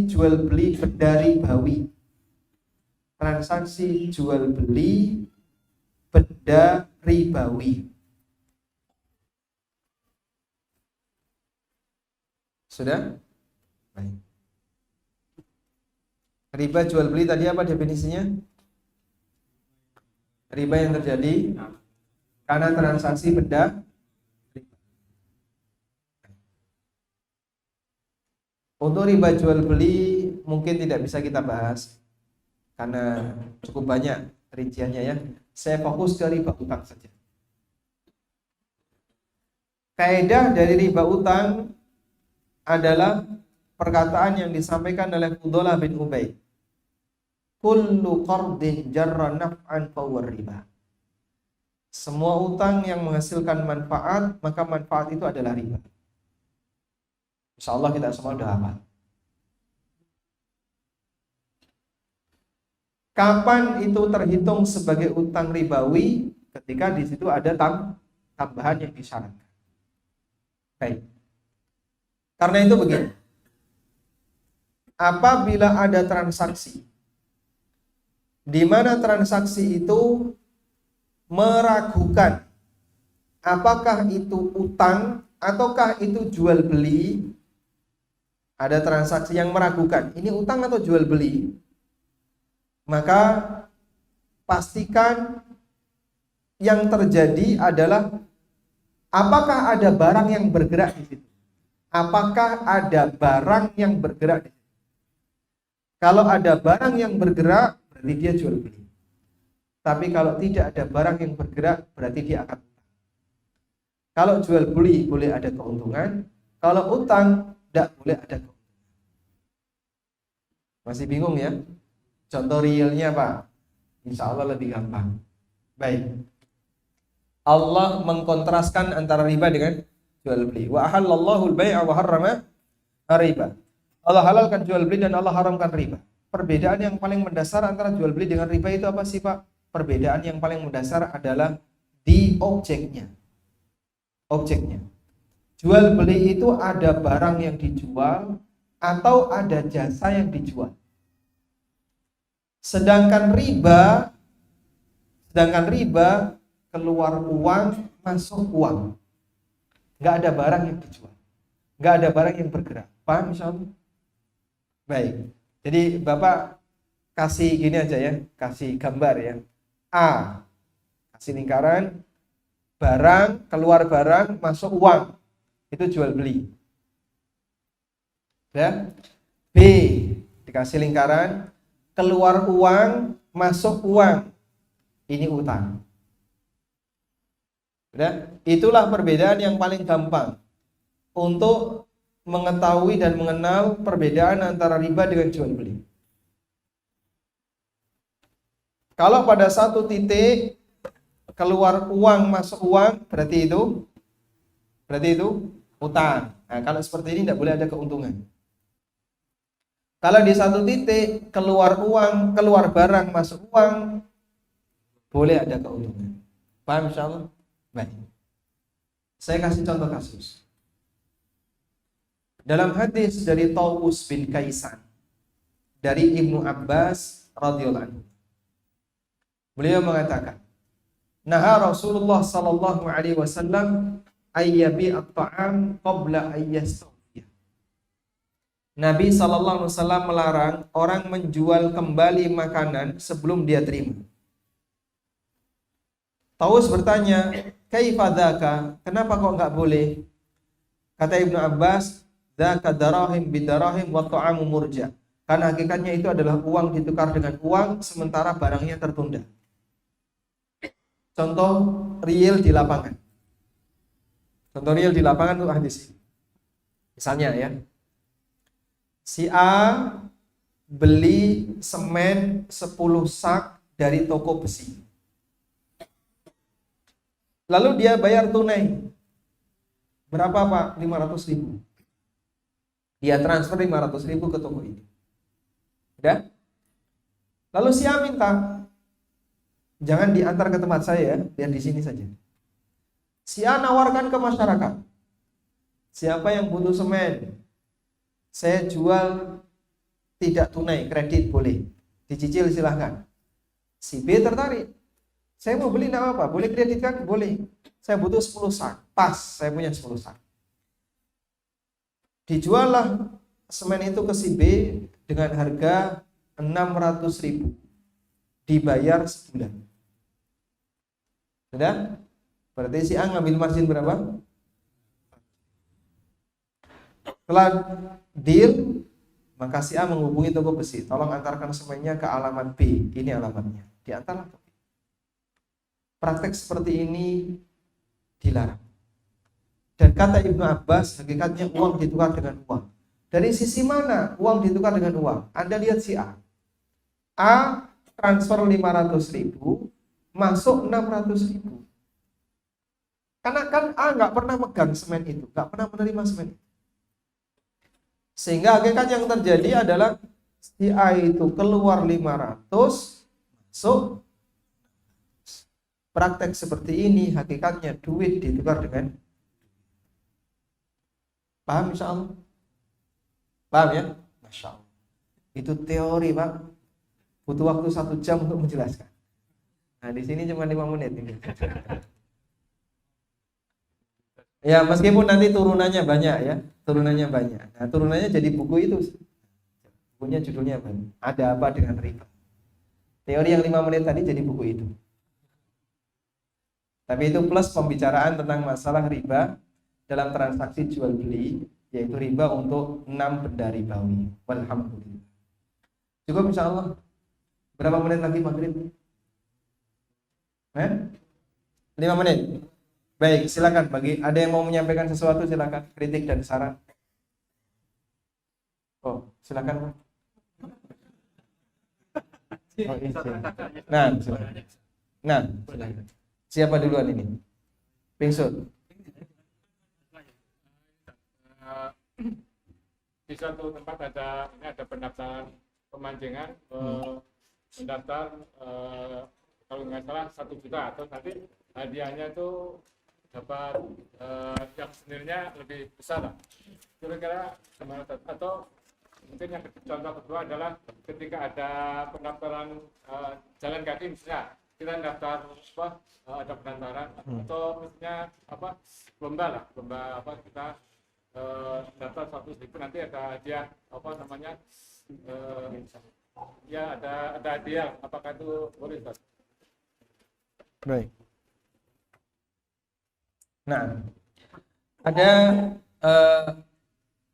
jual beli beda ribawi. Transaksi jual beli beda ribawi. Sudah? Baik. Riba jual beli tadi apa definisinya? Riba yang terjadi karena transaksi beda. Untuk riba jual beli mungkin tidak bisa kita bahas karena cukup banyak rinciannya ya. Saya fokus ke riba utang saja. Kaidah dari riba utang adalah perkataan yang disampaikan oleh Fudhalah bin Ubaid. Kullu qardin jarra naf'an fahuwa riba. Semua utang yang menghasilkan manfaat, maka manfaat itu adalah riba. Insyaallah kita semua sudah hafal. Kapan itu terhitung sebagai utang ribawi? Ketika di situ ada tambahan yang disyaratkan. Baik. Karena itu begini. Apabila ada transaksi di mana transaksi itu meragukan apakah itu utang ataukah itu jual beli, ada transaksi yang meragukan ini utang atau jual beli, maka pastikan yang terjadi adalah apakah ada barang yang bergerak di situ. Apakah ada barang yang bergerak di situ. Kalau ada barang yang bergerak, berarti dia jual beli. Tapi kalau tidak ada barang yang bergerak, berarti dia akan utang. Kalau jual beli boleh ada keuntungan, kalau utang tidak boleh ada keuntungan. Masih bingung ya? Contoh realnya Pak, insya Allah lebih gampang. Baik. Allah mengkontraskan antara riba dengan jual beli. Wa ahallallahu al-bai'a wa harrama riba. Allah halalkan jual beli dan Allah haramkan riba. Perbedaan yang paling mendasar antara jual beli dengan riba itu apa sih Pak? Perbedaan yang paling mendasar adalah di objeknya. Objeknya. Jual beli itu ada barang yang dijual atau ada jasa yang dijual. Sedangkan riba keluar uang, masuk uang. Nggak ada barang yang dijual. Nggak ada barang yang bergerak. Paham insyaallah? Baik. Jadi Bapak kasih gini aja ya, kasih gambar ya. A, kasih lingkaran, barang, keluar barang, masuk uang. Itu jual beli. Ya. B, dikasih lingkaran, keluar uang, masuk uang. Ini utang. Ya. Itulah perbedaan yang paling gampang untuk mengetahui dan mengenal perbedaan antara riba dengan jual beli. Kalau pada satu titik keluar uang masuk uang, berarti itu utang. Nah, kalau seperti ini tidak boleh ada keuntungan. Kalau di satu titik keluar uang, keluar barang masuk uang, boleh ada keuntungan. Paham insyaallah? Baik. Saya kasih contoh kasus. Dalam hadis dari Tawus bin Kaisan dari Ibnu Abbas radhiyallahu anhu, beliau mengatakan, "Naha Rasulullah sallallahu alaihi wasallam ayyabi at-ta'am qabla ayyastawfiya." Nabi sallallahu alaihi wasallam melarang orang menjual kembali makanan sebelum dia terima. Tawus bertanya, "Kaifa dzaka? Kenapa kok enggak boleh?" Kata Ibnu Abbas, dzaka darahim bidarahim wa ta'amu murja. Karena hakikatnya itu adalah uang ditukar dengan uang sementara barangnya tertunda. Contoh real di lapangan. Contoh real di lapangan itu hadis. Misalnya ya, si A beli semen 10 sak dari toko besi. Lalu dia bayar tunai. Berapa Pak? 500.000. Dia transfer 500.000 ke toko ini. Udah? Lalu si A minta, jangan diantar ke tempat saya, biar di sini saja. Si A nawarkan ke masyarakat, siapa yang butuh semen, saya jual tidak tunai, kredit boleh, dicicil silahkan. Si B tertarik, saya mau beli enggak apa-apa, boleh kredit kan? Boleh. Saya butuh 10 sak, pas saya punya 10 sak. Dijuallah semen itu ke si B dengan harga 600.000, dibayar sebulan. Sudah? Berarti si A ngambil margin berapa? Setelah deal, maka si A menghubungi toko besi, tolong antarkan semennya ke alamat B, ini alamatnya. Diantarlah ke B. Praktek seperti ini dilarang. Dan kata Ibnu Abbas, hakikatnya uang ditukar dengan uang. Dari sisi mana uang ditukar dengan uang? Anda lihat si A. A transfer 500.000, masuk 600.000. Karena kan A nggak pernah megang semen itu, nggak pernah menerima semen itu. Sehingga hakikat yang terjadi adalah si A itu keluar 500, masuk. Praktek seperti ini hakikatnya duit ditukar dengan. Paham insya Allah? Paham ya? Masya Allah. Itu teori Pak. Butuh waktu 1 jam untuk menjelaskan. Nah di sini cuma 5 menit ini. Ya meskipun nanti turunannya banyak ya, turunannya banyak. Nah turunannya jadi buku itu, bukunya judulnya apa? Ada apa dengan riba? Teori yang 5 menit tadi jadi buku itu. Tapi itu plus pembicaraan tentang masalah riba dalam transaksi jual beli, yaitu riba untuk 6 benda ribawi. Walhamdulillah. Cukup insya Allah. Berapa menit lagi maghrib? 5 menit. Baik, silakan. Bagi ada yang mau menyampaikan sesuatu, silakan. Kritik dan saran. Oh, silakan Pak. Oh, nah, silakan. Nah, silakan. Siapa duluan ini? Pingsut. Di suatu tempat ada pendaftaran pemancingan, mendaftar kalau nggak salah 1 juta, atau nanti hadiahnya itu dapat yang sendirinya lebih besar lah. Kira-kira gimana? Atau mungkin yang contoh kedua adalah ketika ada pendaftaran jalan kaki, misalnya kita daftar ada pendaftaran atau misalnya lomba kita daftar 100.000, nanti ada hadiah ya ada hadiah, apakah itu boleh Ustaz? Baik. Nah, ada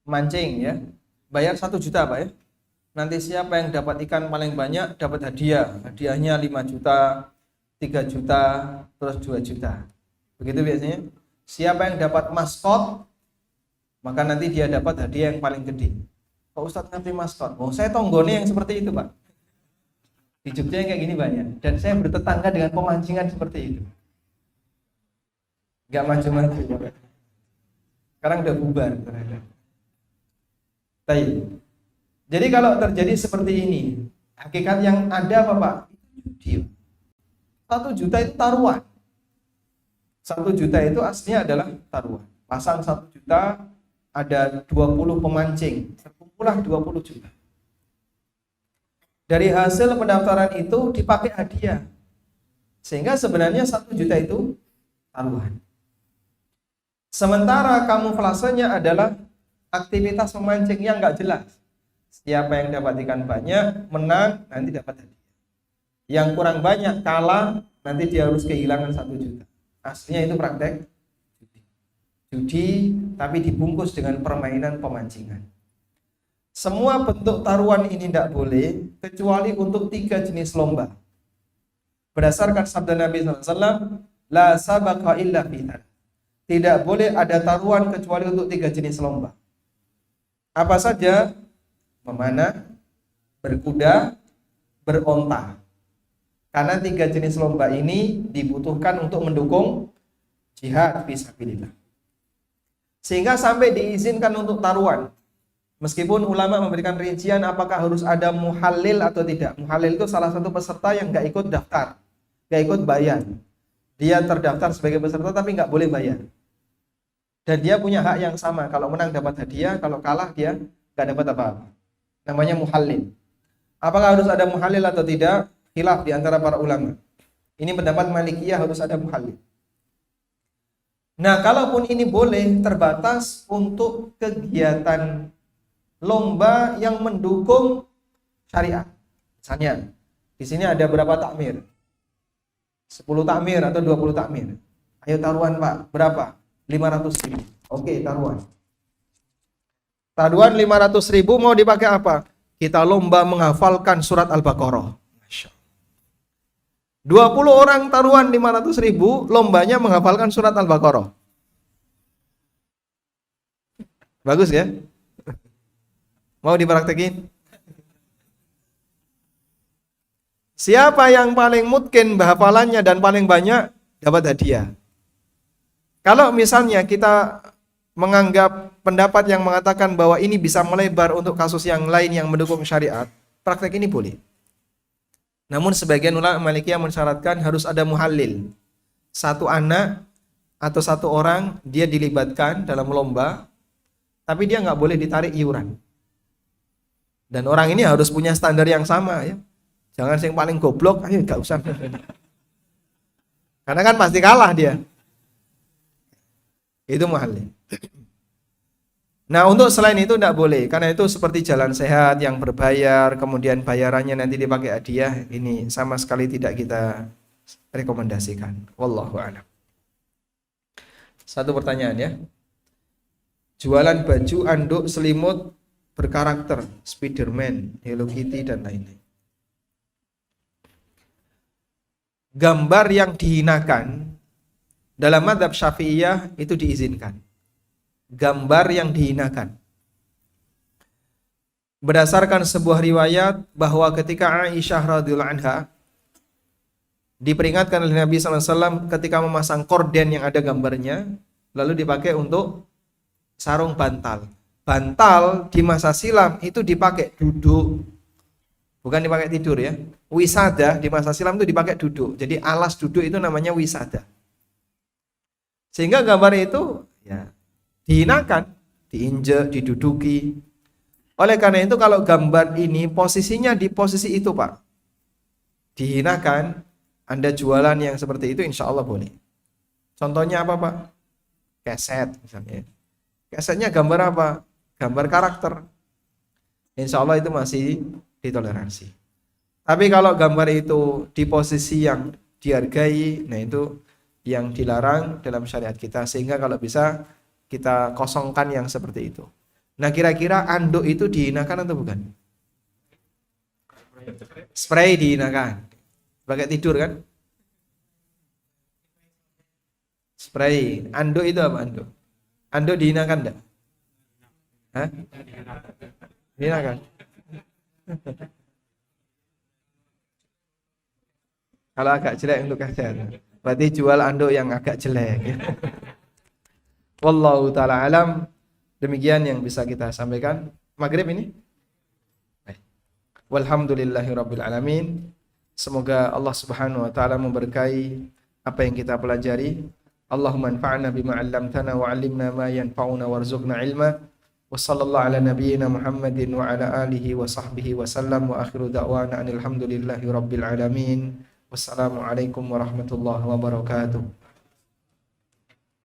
mancing ya, bayar 1 juta Pak ya. Nanti siapa yang dapat ikan paling banyak dapat hadiah. Hadiahnya 5 juta, 3 juta, terus 2 juta. Begitu biasanya. Siapa yang dapat maskot, maka nanti dia dapat hadiah yang paling gede. Pak Ustadz ngerti maskot? Oh, saya tonggone yang seperti itu Pak. Di Jogja yang kayak gini banyak. Dan saya bertetangga dengan pemancingan seperti itu. Gak maju-maju. Sekarang udah bubar. Jadi kalau terjadi seperti ini, hakikat yang ada apa Pak? Judi. 1 juta itu taruhan. 1 juta itu aslinya adalah taruhan. Pasang 1 juta, ada 20 pemancing, terkumpullah 20 juta. Dari hasil pendaftaran itu dipakai hadiah. Sehingga sebenarnya 1 juta itu taruhan. Sementara kamuflasenya adalah aktivitas memancing yang nggak jelas. Siapa yang dapat ikan banyak, menang, nanti dapat hadiah. Yang kurang banyak, kalah, nanti dia harus kehilangan 1 juta. Aslinya itu praktek judi tapi dibungkus dengan permainan pemancingan. Semua bentuk taruhan ini tidak boleh kecuali untuk 3 jenis lomba. Berdasarkan sabda Nabi SAW, la sabaqa illa fitan. Tidak boleh ada taruhan kecuali untuk 3 jenis lomba. Apa saja? Memanah, berkuda, beronta. Karena 3 jenis lomba ini dibutuhkan untuk mendukung jihad fisabilillah. Sehingga sampai diizinkan untuk taruhan. Meskipun ulama memberikan rincian apakah harus ada muhallil atau tidak. Muhallil itu salah satu peserta yang nggak ikut daftar, nggak ikut bayar. Dia terdaftar sebagai peserta tapi nggak boleh bayar. Dan dia punya hak yang sama. Kalau menang dapat hadiah, kalau kalah dia nggak dapat apa-apa. Namanya muhallil. Apakah harus ada muhallil atau tidak? Khilaf di antara para ulama. Ini pendapat Malikiyah harus ada muhallil. Nah, kalaupun ini boleh, terbatas untuk kegiatan lomba yang mendukung syariat. Misalnya, di sini ada berapa takmir? 10 takmir atau 20 takmir. Ayo taruhan Pak, berapa? 500.000. Oke, taruhan. Taruhan 500.000 mau dipakai apa? Kita lomba menghafalkan surat Al-Baqarah. 20 orang taruhan 500.000, lombanya menghafalkan surat Al-Baqarah. Bagus ya? Mau dipraktekin? Siapa yang paling mungkin hafalannya dan paling banyak dapat hadiah. Kalau misalnya kita menganggap pendapat yang mengatakan bahwa ini bisa melebar untuk kasus yang lain yang mendukung syariat, praktek ini boleh. Namun sebagian ulama Malikiyah mensyaratkan harus ada muhallil. Satu anak atau satu orang dia dilibatkan dalam lomba, tapi dia nggak boleh ditarik iuran. Dan orang ini harus punya standar yang sama ya. Jangan yang paling goblok, ayo nggak usah. Karena kan pasti kalah dia. Itu muhallil. Nah, untuk selain itu tidak boleh, karena itu seperti jalan sehat yang berbayar, kemudian bayarannya nanti dipakai hadiah, ini sama sekali tidak kita rekomendasikan. Wallahu a'lam. Satu pertanyaan ya. Jualan baju anduk selimut berkarakter Spiderman, Hello Kitty dan lain-lain. Gambar yang dihinakan dalam mazhab Syafi'iyah itu diizinkan. Gambar yang dihinakan. Berdasarkan sebuah riwayat bahwa ketika Aisyah radhiyallahu anha diperingatkan oleh Nabi SAW ketika memasang korden yang ada gambarnya, lalu dipakai untuk sarung bantal. Bantal di masa silam itu dipakai duduk, bukan dipakai tidur ya. Wisada di masa silam itu dipakai duduk. Jadi alas duduk itu namanya wisada. Sehingga gambar itu ya dihinakan, diinjek, diduduki. Oleh karena itu kalau gambar ini posisinya di posisi itu Pak, dihinakan, Anda jualan yang seperti itu insya Allah boleh. Contohnya apa Pak? Keset misalnya. Kesetnya gambar apa? Gambar karakter. Insya Allah itu masih ditoleransi. Tapi kalau gambar itu di posisi yang dihargai, nah itu yang dilarang dalam syariat kita. Sehingga kalau bisa kita kosongkan yang seperti itu. Nah kira-kira anduk itu dihinakan atau bukan? Spray dihinakan. Pakai tidur kan? Spray. Anduk itu apa anduk? Anduk dihinakan enggak? Hah? Dihinakan. Kalau agak jelek untuk kaca. Berarti jual anduk yang agak jelek. Wallahu ta'ala alam. Demikian yang bisa kita sampaikan. Maghrib ini. Walhamdulillahirabbil alamin. Semoga Allah Subhanahu wa taala memberkahi apa yang kita pelajari. Allahumma anfa'na bima 'allamtana wa 'allimna ma yanfa'una warzuqna ilma. Wa sallallahu ala nabiyyina Muhammadin wa ala alihi wa sahbihi wa sallam wa akhiru da'wana alhamdulillahi rabbil alamin. Wassalamualaikum warahmatullahi wabarakatuh.